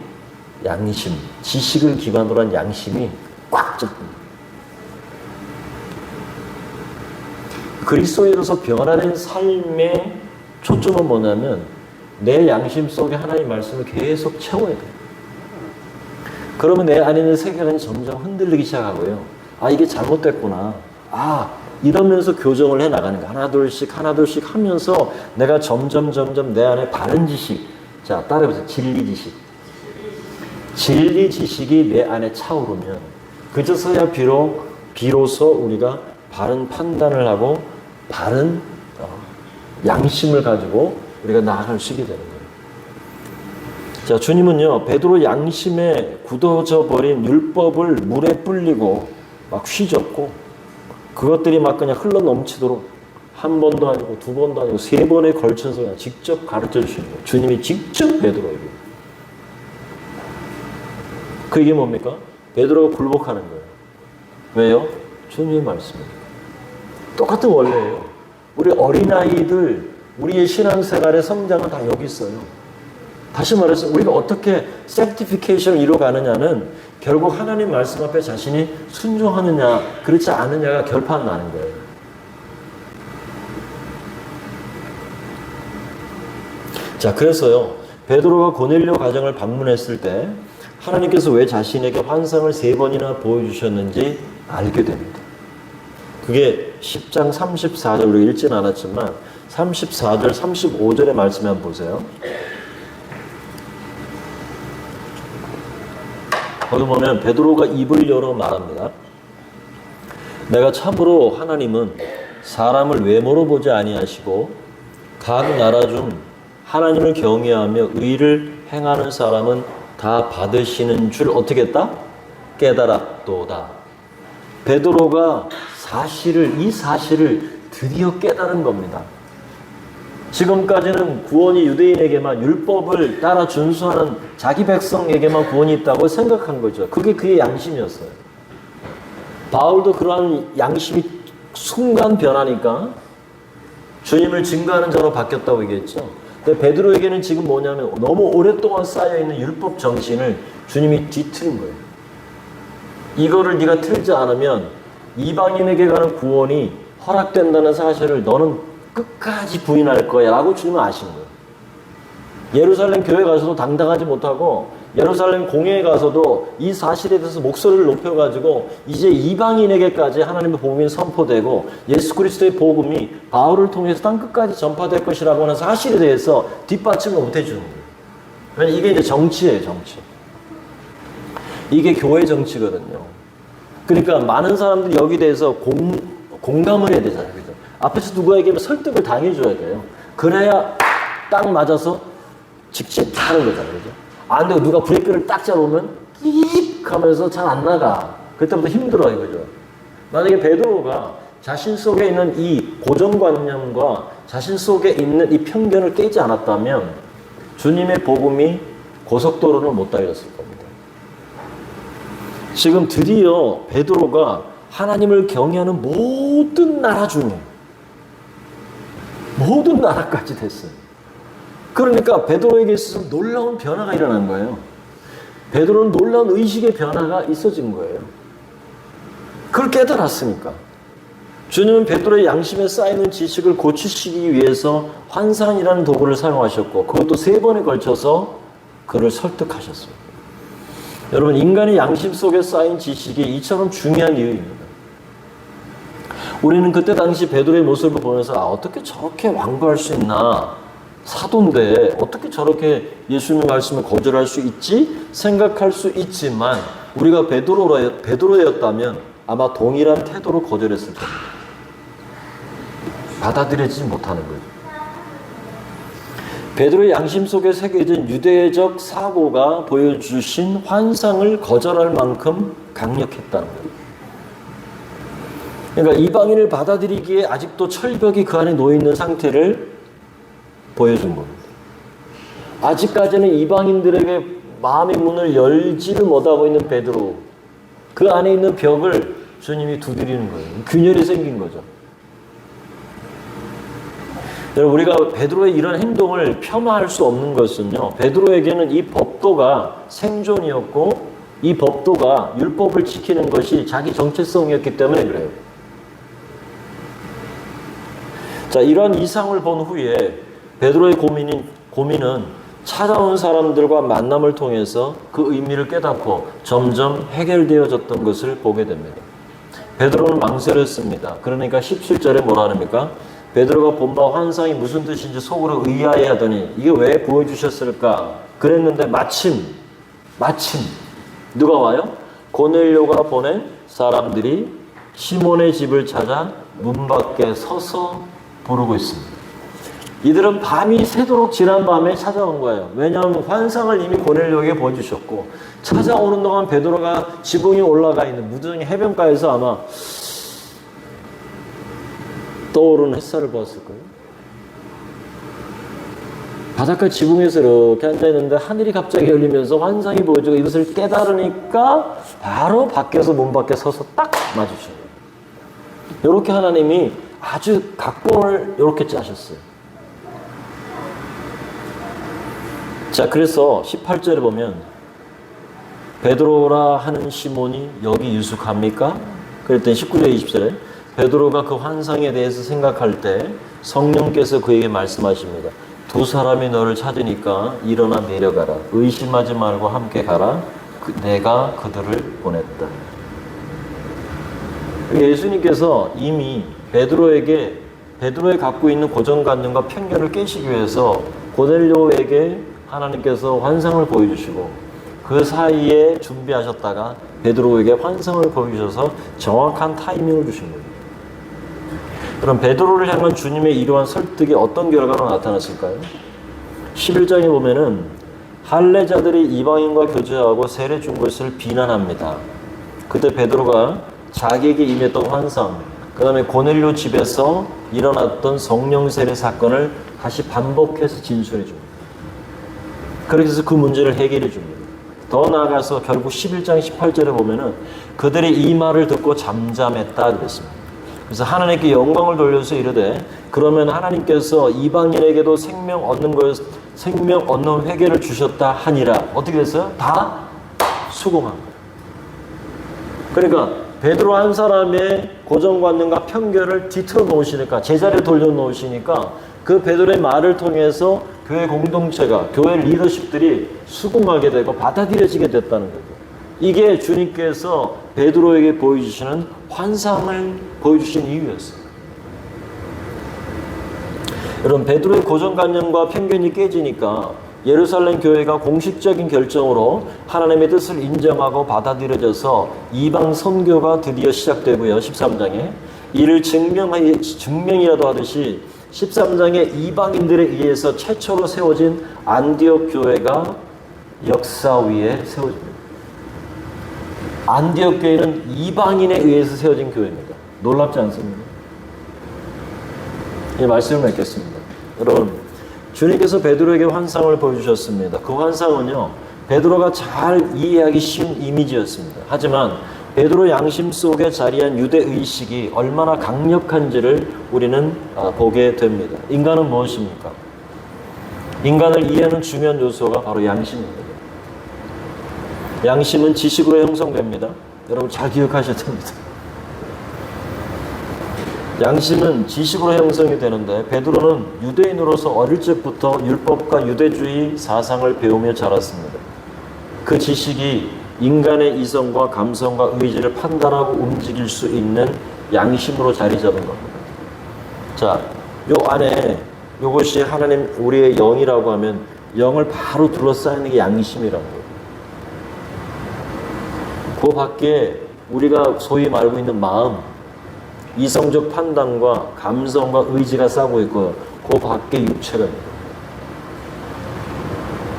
양심, 지식을 기반으로 한 양심이 꽉 찼습니다. 그리스도인으로서 변화된 삶의 초점은 뭐냐면 내 양심 속에 하나님의 말씀을 계속 채워야 돼요. 그러면 내 안에 있는 세계관이 점점 흔들리기 시작하고요. 아, 이게 잘못됐구나. 아, 이러면서 교정을 해 나가는 거야. 하나 둘씩 하면서 내가 점점 내 안에 바른 지식. 자, 따라해보세요. 진리 지식. 진리 지식이 내 안에 차오르면 그저서야 비로소 우리가 바른 판단을 하고 바른 양심을 가지고 우리가 나아갈 수 있게 되는 거예요. 자, 주님은요, 베드로 양심에 굳어져 버린 율법을 물에 불리고 막 휘젓고 그것들이 막 그냥 흘러 넘치도록 한 번도 아니고 두 번도 아니고 세 번에 걸쳐서 그냥 직접 가르쳐 주시는 거예요. 주님이 직접 베드로에게. 그게 뭡니까? 베드로가 굴복하는 거예요. 왜요? 주님의 말씀이니까. 똑같은 원리예요. 우리 어린아이들, 우리의 신앙생활의 성장은 다 여기 있어요. 다시 말해서 우리가 어떻게 sanctification을 이루어가느냐는 결국 하나님 말씀 앞에 자신이 순종하느냐 그렇지 않느냐가 결판 나는 거예요. 자, 그래서요, 베드로가 고넬료 가정을 방문했을 때 하나님께서 왜 자신에게 환상을 3번이나 보여주셨는지 알게 됩니다. 그게 10장 34절, 우리가 읽지는 않았지만 34절, 35절의 말씀 한번 보세요. 거기 보면 베드로가 입을 열어 말합니다. 내가 참으로 하나님은 사람을 외모로 보지 아니하시고 각 나라 중 하나님을 경외하며 의를 행하는 사람은 다 받으시는 줄 어떻게 했다? 깨달았도다. 베드로가 이 사실을 드디어 깨달은 겁니다. 지금까지는 구원이 유대인에게만 율법을 따라 준수하는 자기 백성에게만 구원이 있다고 생각한 거죠. 그게 그의 양심이었어요. 바울도 그러한 양심이 순간 변하니까 주님을 증거하는 자로 바뀌었다고 얘기했죠. 근데 베드로에게는 지금 뭐냐면 너무 오랫동안 쌓여있는 율법 정신을 주님이 뒤트린 거예요. 이거를 네가 틀지 않으면 이방인에게 가는 구원이 허락된다는 사실을 너는 끝까지 부인할 거야 라고 주님은 아신 거예요. 예루살렘 교회 가서도 당당하지 못하고 예루살렘 공회에 가서도 이 사실에 대해서 목소리를 높여가지고 이제 이방인에게까지 하나님의 복음이 선포되고 예수 그리스도의 복음이 바울을 통해서 땅끝까지 전파될 것이라고 하는 사실에 대해서 뒷받침을 못해주는 거예요. 왜냐하면 이게 이제 정치예요, 정치. 이게 교회 정치거든요. 그러니까 많은 사람들이 여기 대해서 공감을 해야 되잖아요. 그죠? 앞에서 누구에게 설득을 당해줘야 돼요. 그래야 딱 맞아서 직진하는 거잖아요. 그죠? 안 되고 누가 브레이크를 딱 잡으면 끼익 하면서 잘 안 나가. 그때부터 힘들어요. 그죠? 만약에 베드로가 자신 속에 있는 이 고정관념과 자신 속에 있는 이 편견을 깨지 않았다면 주님의 복음이 고속도로를 못 달렸을 겁니다. 지금 드디어 베드로가 하나님을 경외하는 모든 나라 중에 모든 나라까지 됐어요. 그러니까 베드로에게 있어서 놀라운 변화가 일어난 거예요. 베드로는 놀라운 의식의 변화가 있어진 거예요. 그걸 깨달았으니까. 주님은 베드로의 양심에 쌓이는 지식을 고치시기 위해서 환상이라는 도구를 사용하셨고 그것도 3번에 걸쳐서 그를 설득하셨습니다. 여러분, 인간의 양심 속에 쌓인 지식이 이처럼 중요한 이유입니다. 우리는 그때 당시 베드로의 모습을 보면서 어떻게 저렇게 완고할 수 있나, 사도인데 어떻게 저렇게 예수님의 말씀을 거절할 수 있지 생각할 수 있지만 우리가 베드로였다면 아마 동일한 태도로 거절했을 겁니다. 받아들여지지 못하는 거죠. 베드로의 양심 속에 새겨진 유대적 사고가 보여주신 환상을 거절할 만큼 강력했다는 거예요. 그러니까 이방인을 받아들이기에 아직도 철벽이 그 안에 놓여있는 상태를 보여준 겁니다. 아직까지는 이방인들에게 마음의 문을 열지를 못하고 있는 베드로, 그 안에 있는 벽을 주님이 두드리는 거예요. 균열이 생긴 거죠. 여러분, 우리가 베드로의 이런 행동을 폄하할 수 없는 것은요, 베드로에게는 이 법도가 생존이었고 이 법도가 율법을 지키는 것이 자기 정체성이었기 때문에 그래요. 자, 이러한 이상을 본 후에 베드로의 고민은 찾아온 사람들과 만남을 통해서 그 의미를 깨닫고 점점 해결되어졌던 것을 보게 됩니다. 베드로는 망설였습니다. 그러니까 17절에 뭐라 합니까? 베드로가 본 바 환상이 무슨 뜻인지 속으로 의아해 하더니 이게 왜 보여주셨을까? 그랬는데 마침 누가 와요? 고넬료가 보낸 사람들이 시몬의 집을 찾아 문 밖에 서서 부르고 있습니다. 이들은 밤이 새도록 지난 밤에 찾아온 거예요. 왜냐하면 환상을 이미 고넬료에게 보여주셨고, 찾아오는 동안 베드로가 지붕에 올라가 있는 무등의 해변가에서 아마 떠오르는 햇살을 보았을 거예요. 바닷가 지붕에서 이렇게 앉아있는데 하늘이 갑자기 열리면서 환상이 보여지고 이것을 깨달으니까 바로 밖에서 문 밖에 서서 딱 마주쳐요. 이렇게 하나님이 아주 각본을 이렇게 짜셨어요. 자, 그래서 18절에 보면 베드로라 하는 시몬이 여기 유숙합니까? 그랬더니 19절 20절에 베드로가 그 환상에 대해서 생각할 때 성령께서 그에게 말씀하십니다. 두 사람이 너를 찾으니까 일어나 내려가라. 의심하지 말고 함께 가라. 내가 그들을 보냈다. 예수님께서 이미 베드로의 갖고 있는 고정관념과 편견을 깨시기 위해서 고넬료에게 하나님께서 환상을 보여주시고 그 사이에 준비하셨다가 베드로에게 환상을 보여주셔서 정확한 타이밍을 주신 거예요. 그럼 베드로를 향한 주님의 이러한 설득이 어떤 결과로 나타났을까요? 11장에 보면은 할례자들이 이방인과 교제하고 세례 준 것을 비난합니다. 그때 베드로가 자기에게 임했던 환상, 그 다음에 고넬료 집에서 일어났던 성령 세례 사건을 다시 반복해서 진술해 줍니다. 그렇게 해서 그 문제를 해결해 줍니다. 더 나아가서 결국 11장 18절에 보면은 그들이 이 말을 듣고 잠잠했다 그랬습니다. 그래서 하나님께 영광을 돌려서 이르되 그러면 하나님께서 이방인에게도 생명 얻는 회개를 주셨다 하니라. 어떻게 됐어요? 다 수긍한 거예요. 그러니까 베드로 한 사람의 고정관념과 편견을 뒤틀어 놓으시니까, 제자리에 돌려 놓으시니까 그 베드로의 말을 통해서 교회 공동체가, 교회 리더십들이 수긍하게 되고 받아들여지게 됐다는 거죠. 이게 주님께서 베드로에게 보여주시는 환상을 보여주신 이유였어요. 여러분, 베드로의 고정관념과 편견이 깨지니까 예루살렘 교회가 공식적인 결정으로 하나님의 뜻을 인정하고 받아들여져서 이방 선교가 드디어 시작되고요. 13장에 이를 증명이라도 하듯이 13장에 이방인들에 의해서 최초로 세워진 안디옥 교회가 역사 위에 세워집니다. 안디옥 교회는 이방인에 의해서 세워진 교회입니다. 놀랍지 않습니까? 이 말씀을 맺겠습니다. 여러분, 주님께서 베드로에게 환상을 보여주셨습니다. 그 환상은요, 베드로가 잘 이해하기 쉬운 이미지였습니다. 하지만 베드로 양심 속에 자리한 유대의식이 얼마나 강력한지를 우리는 보게 됩니다. 인간은 무엇입니까? 인간을 이해하는 중요한 요소가 바로 양심입니다. 양심은 지식으로 형성됩니다. 여러분 잘 기억하셔야 됩니다. 양심은 지식으로 형성이 되는데 베드로는 유대인으로서 어릴 적부터 율법과 유대주의 사상을 배우며 자랐습니다. 그 지식이 인간의 이성과 감성과 의지를 판단하고 움직일 수 있는 양심으로 자리 잡은 겁니다. 자, 요 안에 요것이 하나님 우리의 영이라고 하면 영을 바로 둘러싸이는 게 양심이라고 해요. 그 밖에 우리가 소위 말고 있는 마음, 이성적 판단과 감성과 의지가 싸고 있고 그 밖에 육체가 있고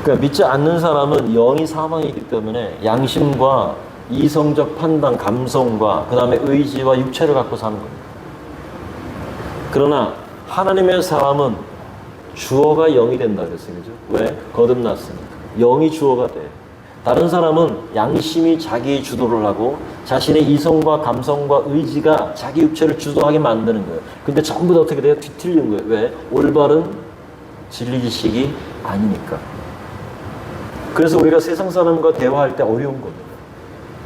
그러니까 믿지 않는 사람은 영이 사망이기 때문에 양심과 이성적 판단, 감성과 그 다음에 의지와 육체를 갖고 사는 겁니다. 그러나 하나님의 사람은 주어가 영이 된다 그랬어요. 그죠? 왜? 거듭났으니까. 영이 주어가 돼. 다른 사람은 양심이 자기 주도를 하고 자신의 이성과 감성과 의지가 자기 육체를 주도하게 만드는 거예요. 근데 전부 다 어떻게 돼요? 뒤틀린 거예요. 왜? 올바른 진리 지식이 아니니까. 그래서 우리가 세상 사람과 대화할 때 어려운 겁니다.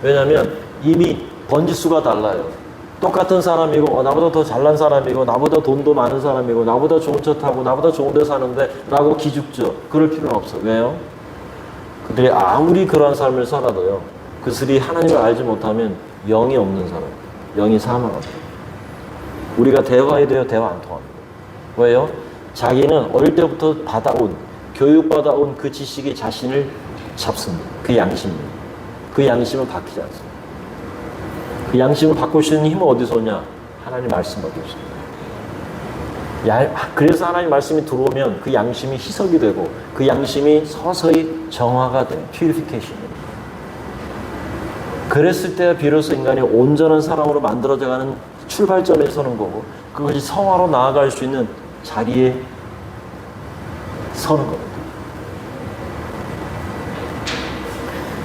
왜냐하면 이미 번지수가 달라요. 똑같은 사람이고 나보다 더 잘난 사람이고 나보다 돈도 많은 사람이고 나보다 좋은 차 타고 나보다 좋은 데 사는데 라고 기죽죠. 그럴 필요는 없어. 왜요? 그들이 아무리 그러한 삶을 살아도요, 그들이 하나님을 알지 못하면 영이 없는 사람, 영이 사망합니다. 우리가 대화에 대해 대화 안 통합니다. 왜요? 자기는 어릴 때부터 받아온, 교육받아온 그 지식이 자신을 잡습니다. 그 양심을. 그 양심은 바뀌지 않습니다. 그 양심을 바꿀 수 있는 힘은 어디서 오냐? 하나님 말씀밖에 없습니다. 그래서 하나님 말씀이 들어오면 그 양심이 희석이 되고 그 양심이 서서히 정화가 돼요. 퓨리피케이션입니다. 그랬을 때 비로소 인간이 온전한 사람으로 만들어져가는 출발점에 서는 거고 그것이 성화로 나아갈 수 있는 자리에 서는 겁니다.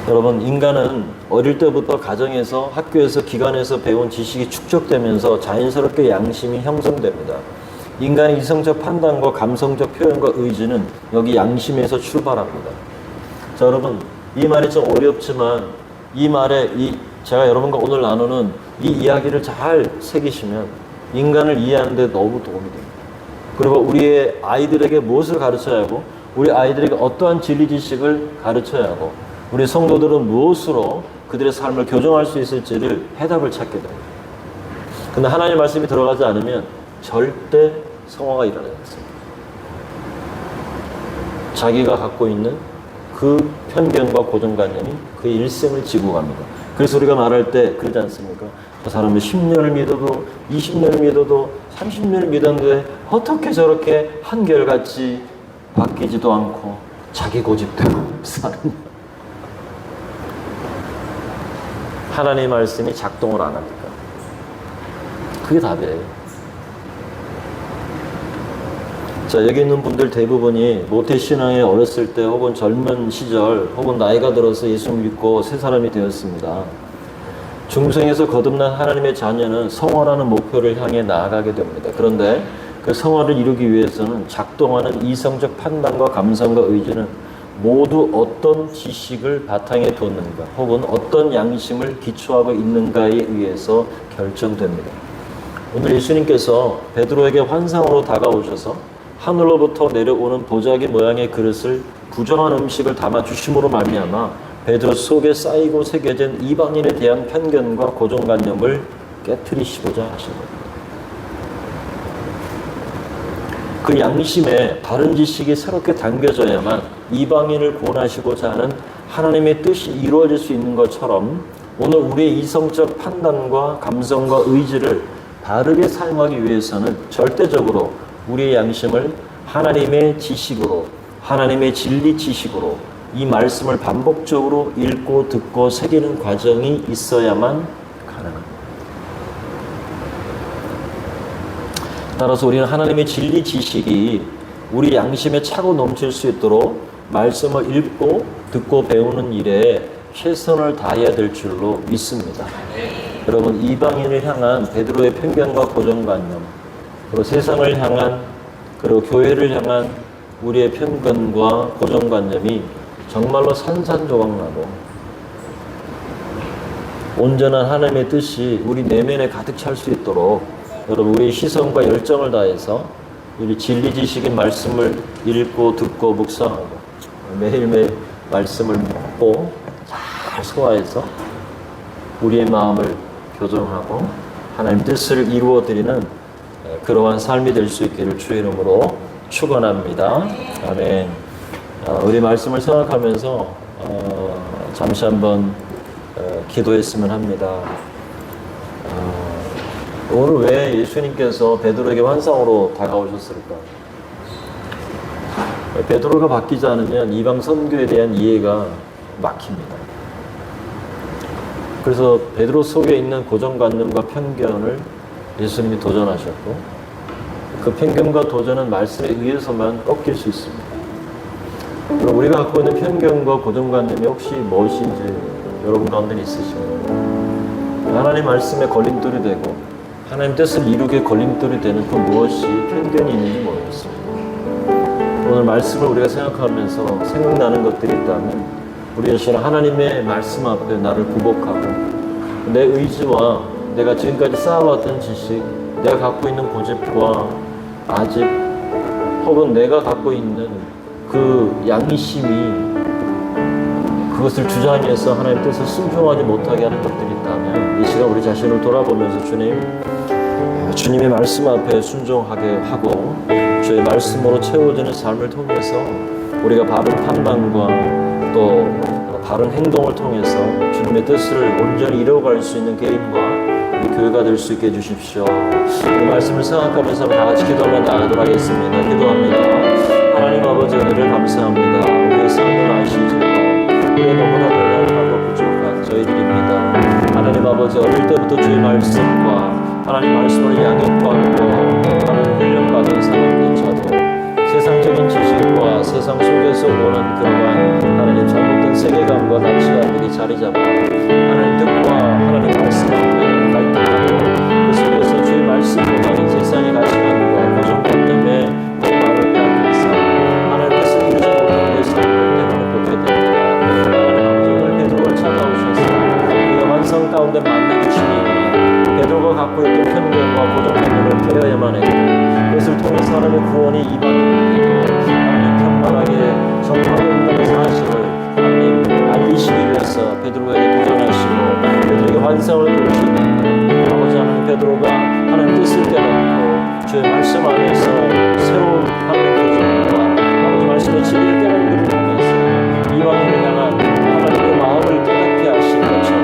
여러분, 인간은 어릴 때부터 가정에서, 학교에서, 기관에서 배운 지식이 축적되면서 자연스럽게 양심이 형성됩니다. 인간의 이성적 판단과 감성적 표현과 의지는 여기 양심에서 출발합니다. 자, 여러분, 이 말이 좀 어렵지만 이 말에 제가 여러분과 오늘 나누는 이 이야기를 잘 새기시면 인간을 이해하는 데 너무 도움이 됩니다. 그리고 우리의 아이들에게 무엇을 가르쳐야 하고 우리 아이들에게 어떠한 진리 지식을 가르쳐야 하고 우리 성도들은 무엇으로 그들의 삶을 교정할 수 있을지를 해답을 찾게 됩니다. 근데 하나님의 말씀이 들어가지 않으면 절대 성화가 일어나지 않습니다. 자기가 갖고 있는 그 편견과 고정관념이 그 일생을 지고 갑니다. 그래서 우리가 말할 때 그러지 않습니까? 저 사람은 10년을 믿어도 20년을 믿어도 30년을 믿었는데 어떻게 저렇게 한결같이 바뀌지도 않고 자기 고집대로 사느냐. 하나님의 말씀이 작동을 안 하니까. 그게 답이에요. 자, 여기 있는 분들 대부분이 모태신앙에 어렸을 때 혹은 젊은 시절 혹은 나이가 들어서 예수 믿고 새 사람이 되었습니다. 중생에서 거듭난 하나님의 자녀는 성화라는 목표를 향해 나아가게 됩니다. 그런데 그 성화를 이루기 위해서는 작동하는 이성적 판단과 감성과 의지는 모두 어떤 지식을 바탕에 뒀는가 혹은 어떤 양심을 기초하고 있는가에 의해서 결정됩니다. 오늘 예수님께서 베드로에게 환상으로 다가오셔서 하늘로부터 내려오는 보자기 모양의 그릇을 부정한 음식을 담아주심으로 말미암아 베드로 속에 쌓이고 새겨진 이방인에 대한 편견과 고정관념을 깨트리시고자 하신 겁니다. 그 양심에 바른 지식이 새롭게 담겨져야만 이방인을 구원하시고자 하는 하나님의 뜻이 이루어질 수 있는 것처럼 오늘 우리의 이성적 판단과 감성과 의지를 바르게 사용하기 위해서는 절대적으로 우리의 양심을 하나님의 지식으로, 하나님의 진리 지식으로 이 말씀을 반복적으로 읽고 듣고 새기는 과정이 있어야만 가능합니다. 따라서 우리는 하나님의 진리 지식이 우리 양심에 차고 넘칠 수 있도록 말씀을 읽고 듣고 배우는 일에 최선을 다해야 될 줄로 믿습니다. 여러분, 이방인을 향한 베드로의 편견과 고정관념, 그리고 세상을 향한, 그리고 교회를 향한 우리의 편견과 고정관념이 정말로 산산조각나고 온전한 하나님의 뜻이 우리 내면에 가득 찰 수 있도록 여러분, 우리의 시선과 열정을 다해서 우리 진리 지식인 말씀을 읽고 듣고 묵상하고 매일매일 말씀을 먹고 잘 소화해서 우리의 마음을 교정하고 하나님 뜻을 이루어드리는 그러한 삶이 될 수 있기를 주의 이름으로 축원합니다. 아멘. 우리 말씀을 생각하면서 잠시 한번 기도했으면 합니다. 오늘 왜 예수님께서 베드로에게 환상으로 다가오셨을까? 베드로가 바뀌지 않으면 이방 선교에 대한 이해가 막힙니다. 그래서 베드로 속에 있는 고정관념과 편견을 예수님이 도전하셨고, 그 편견과 도전은 말씀에 의해서만 꺾일 수 있습니다. 그럼 우리가 갖고 있는 편견과 고정관념이 혹시 무엇인지 여러분 가운데 있으십니까? 하나님 말씀에 걸림돌이 되고 하나님 뜻을 이루게 걸림돌이 되는 그 무엇이 편견이 있는지 모르겠습니다. 오늘 말씀을 우리가 생각하면서 생각나는 것들이 있다면 우리 자신은 하나님의 말씀 앞에 나를 굴복하고 내 의지와 내가 지금까지 쌓아왔던 지식, 내가 갖고 있는 고집과 아집 혹은 내가 갖고 있는 그 양심이 그것을 주장해서 하나님 뜻을 순종하지 못하게 하는 것들이 있다면 이 시간 우리 자신을 돌아보면서 주님의 말씀 앞에 순종하게 하고 주의 말씀으로 채워지는 삶을 통해서 우리가 바른 판단과 또 바른 행동을 통해서 주님의 뜻을 온전히 이루어갈 수 있는 개인과 우리 교회가 될 수 있게 해주십시오. 이 말씀을 생각하면서 다 같이 기도하며 나아가도록 하겠습니다. 기도합니다. 하나님 아버지 은혜를 감사합니다. 우리의 삶을 아시죠? 우리의 너무나 연약하고 부족한 저희들입니다. 하나님 아버지 어릴 때부터 주의 말씀과 하나님 말씀으로 양육받고 하나님 훈련받은 사람들조차도 세상적인 지식과 세상 속에서 오는 그러한 하나님 잘못된 세계관과 가치관들이 자리 잡아 하나님 뜻과 하나님 말씀 앞에 갈등하고 그 속에서 주의 말씀보다는 세상의 가치관과 고정관념에 내 마음을 빼앗겨서 하나님 뜻을 이루지 못하는 내 삶을 때문에 보게 됩니다. 하나님 아버지 오늘 베드로를 찾아오셔서 우리가 환상 가운데 만나는 주님이 베드로가 갖고 있던 편견과 고정관념을 깨어야만 했고 그것을 통해서 하나님의 구원이 이방인에게도 하나님 평안하게 전파하고 있다는 사실을 하나님 알리시기 위해서 베드로에게 도전하시고 베드로에게 환상을 보여주셨는데 아버지 하나님 베드로가 하나님 뜻을 깨닫고 주의 말씀 안에서 새로운 하나님 도전과 아버지 말씀의 진리를 깨닫는 것을 통해서 이방인을 향한 하나님의 마음을 깨닫게 하신 것처럼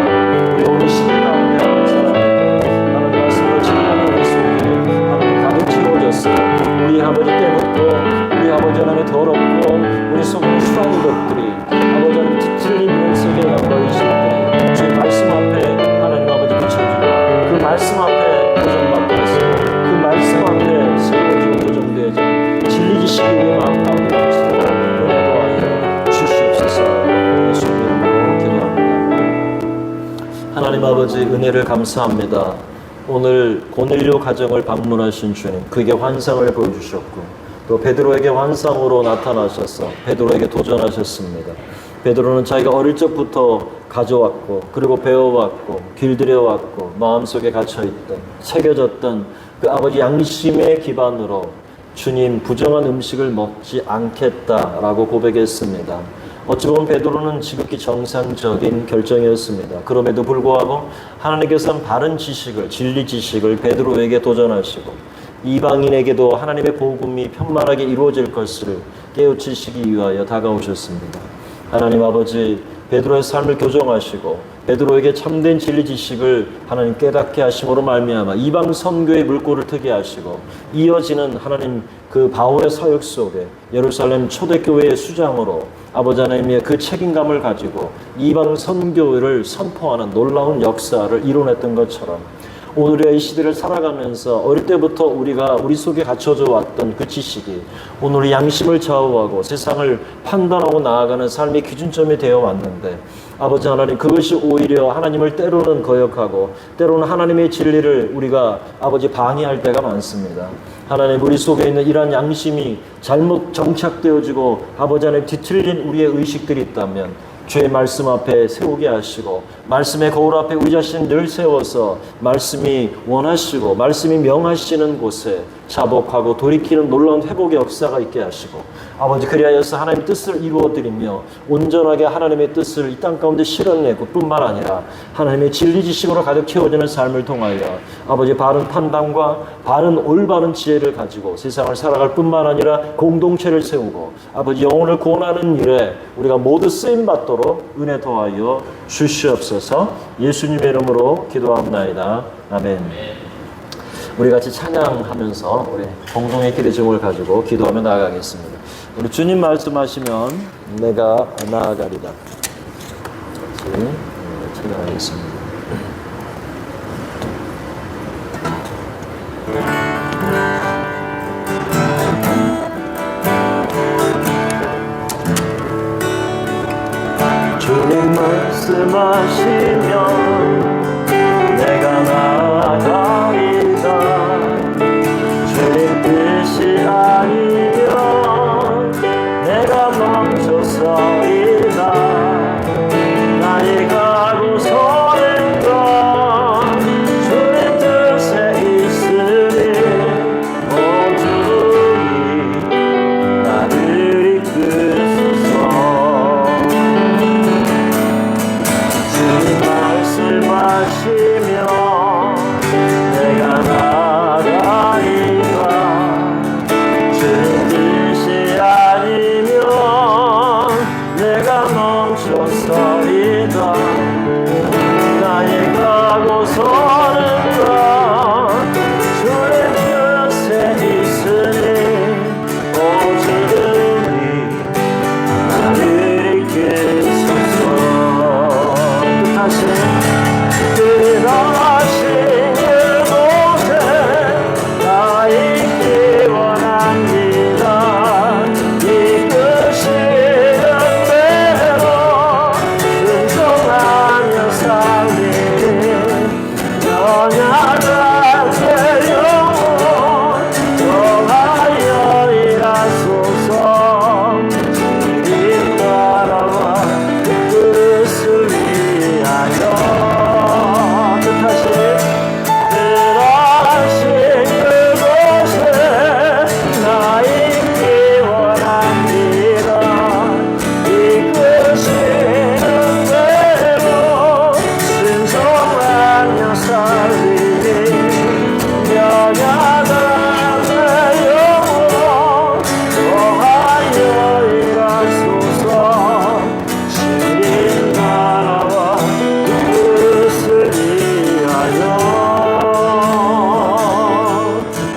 우리 오늘 시대 가운데 하는 사람에게 하나님 말씀을 진리하는 우리 속에 하나님 가득 채워졌어. 우리 아버지 때묻고 우리 아버지 하나님의 더럽고 우리 속에 수많은 것들이 아버지 하나님 뒤틀린 문 속에 연거이실 때 주의 말씀 앞에 하나님 아버지 비춰주고 그 말씀 앞에 도전받고 있으며 그 말씀 앞에 세워지고 도전되어지는 진리 지식이 우리의 마음 가운데 있으므로 은혜도 하여 주시옵소서. 예수 이름으로 기도합니다. 하나님 아버지 은혜를 감사합니다. 오늘 고넬료 가정을 방문하신 주님, 그에게 환상을 보여주셨고 또 베드로에게 환상으로 나타나셔서 베드로에게 도전하셨습니다. 베드로는 자기가 어릴 적부터 가져왔고 그리고 배워왔고 길들여왔고 마음속에 갇혀있던 새겨졌던 그 아버지 양심의 기반으로 주님 부정한 음식을 먹지 않겠다라고 고백했습니다. 어찌 보면 베드로는 지극히 정상적인 결정이었습니다. 그럼에도 불구하고 하나님께서는 바른 지식을, 진리 지식을 베드로에게 도전하시고 이방인에게도 하나님의 복음이 편만하게 이루어질 것을 깨우치시기 위하여 다가오셨습니다. 하나님 아버지 베드로의 삶을 교정하시고 베드로에게 참된 진리 지식을 하나님 깨닫게 하심으로 말미암아 이방 선교의 물꼬를 트게 하시고 이어지는 하나님 그 바울의 사역 속에 예루살렘 초대교회의 수장으로 아버지 하나님의 그 책임감을 가지고 이방 선교를 선포하는 놀라운 역사를 이뤄냈던 것처럼 오늘의 이 시대를 살아가면서 어릴 때부터 우리가 우리 속에 갖춰져 왔던 그 지식이 오늘의 양심을 좌우하고 세상을 판단하고 나아가는 삶의 기준점이 되어 왔는데 아버지 하나님 그것이 오히려 하나님을 때로는 거역하고 때로는 하나님의 진리를 우리가 아버지 방해할 때가 많습니다. 하나님 우리 속에 있는 이러한 양심이 잘못 정착되어지고 아버지 하나님 뒤틀린 우리의 의식들이 있다면 주의 말씀 앞에 세우게 하시고 말씀의 거울 앞에 우리 자신을 늘 세워서 말씀이 원하시고 말씀이 명하시는 곳에 자복하고 돌이키는 놀라운 회복의 역사가 있게 하시고 아버지 그리하여서 하나님의 뜻을 이루어드리며 온전하게 하나님의 뜻을 이 땅 가운데 실현내고 뿐만 아니라 하나님의 진리 지식으로 가득 채워지는 삶을 통하여 아버지 바른 판단과 바른 올바른 지혜를 가지고 세상을 살아갈 뿐만 아니라 공동체를 세우고 아버지 영혼을 구원하는 일에 우리가 모두 쓰임받도록 은혜 더하여 주시옵소서. 예수님의 이름으로 기도합나이다. 아멘. 우리 같이 찬양하면서 우리 공동의 기대 제목을 가지고 기도하며 나아가겠습니다. 우리 주님 말씀하시면 내가 나아가리라. 같이 찬양하겠습니다. 주님 말씀하시면 내가 나아가리라. 주님 뜻이 아니면 내가 멈춰서리라. 나의 가고서는 건 주님 뜻에 있으니 오 주님 나를 이끄소서. 말씀하시면 내가 나아가리라. 주님 뜻이 아니면 내가 멈춰서리라. 나의 가고서는 건 주님 뜻에 있으니 오 주님 나를 이끄소서. 뜻하신 그곳에 나 있기 원합니다. 이끄시는 대로 순종하며 살리니 연약한 제 영혼 영하여 일하소서. 주님 나라와 그 뜻을 위하여 뜻하신 그곳에 나 있기 원합니다. 이끄시는 대로 순종하며 살리니 연약한 내 영혼 거하여 일하소서. 주님 나라와 뜻을 위하여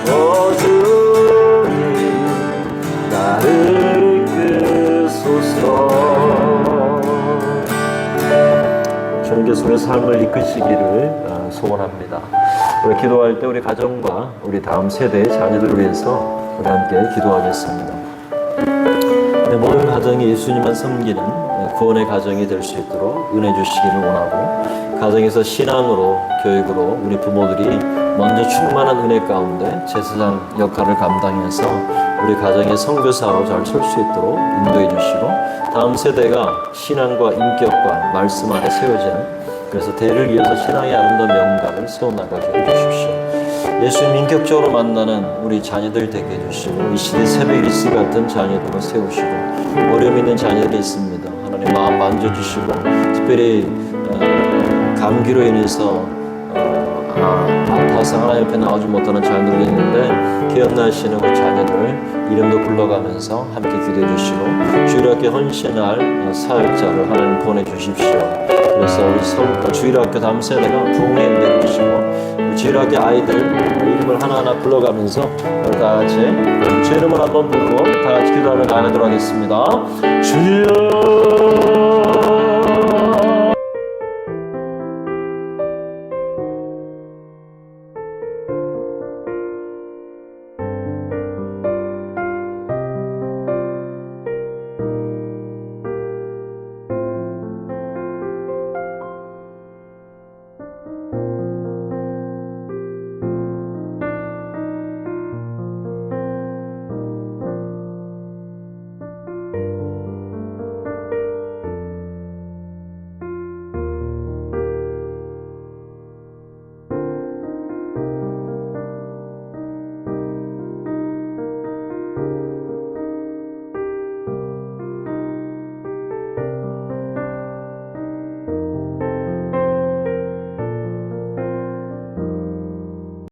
오 주님 나를 이끄소서. 주님께서 우리의 삶을 이끄시기를 소원합니다. 우리 기도할 때 우리 가정과 우리 다음 세대의 자녀들을 위해서 우리 함께 기도하겠습니다. 모든 가정이 예수님만 섬기는 구원의 가정이 될 수 있도록 은혜 주시기를 원하고, 가정에서 신앙으로 교육으로 우리 부모들이 먼저 충만한 은혜 가운데 제사장 역할을 감당해서 우리 가정의 선교사로 잘 설 수 있도록 인도해 주시고, 다음 세대가 신앙과 인격과 말씀 안에 세워지는, 그래서 대를 이어서 신앙의 아름다운 명가를 세워나가게 해주십시오. 예수님 인격적으로 만나는 우리 자녀들 되게 해주시고, 이 시대 새벽 일시 같은 자녀들을 세우시고, 어려움 있는 자녀들이 있습니다. 하나님 마음 만져주시고, 특별히 감기로 인해서 아파서 하나님 옆에 나오지 못하는 자녀들이 있는데 기억나시는 그 자녀들 이름도 불러가면서 함께 기도해 주시고, 주일학교 헌신할 사역자를 하나님 보내주십시오. 그래서 우리 주일학교 다음 세대가 부흥의 은혜를 주시고, 주일학교 아이들 이름을 하나하나 불러가면서 다 같이 제 이름을 한번 부르고 다 같이 기도하며 나가도록 하겠습니다. 주여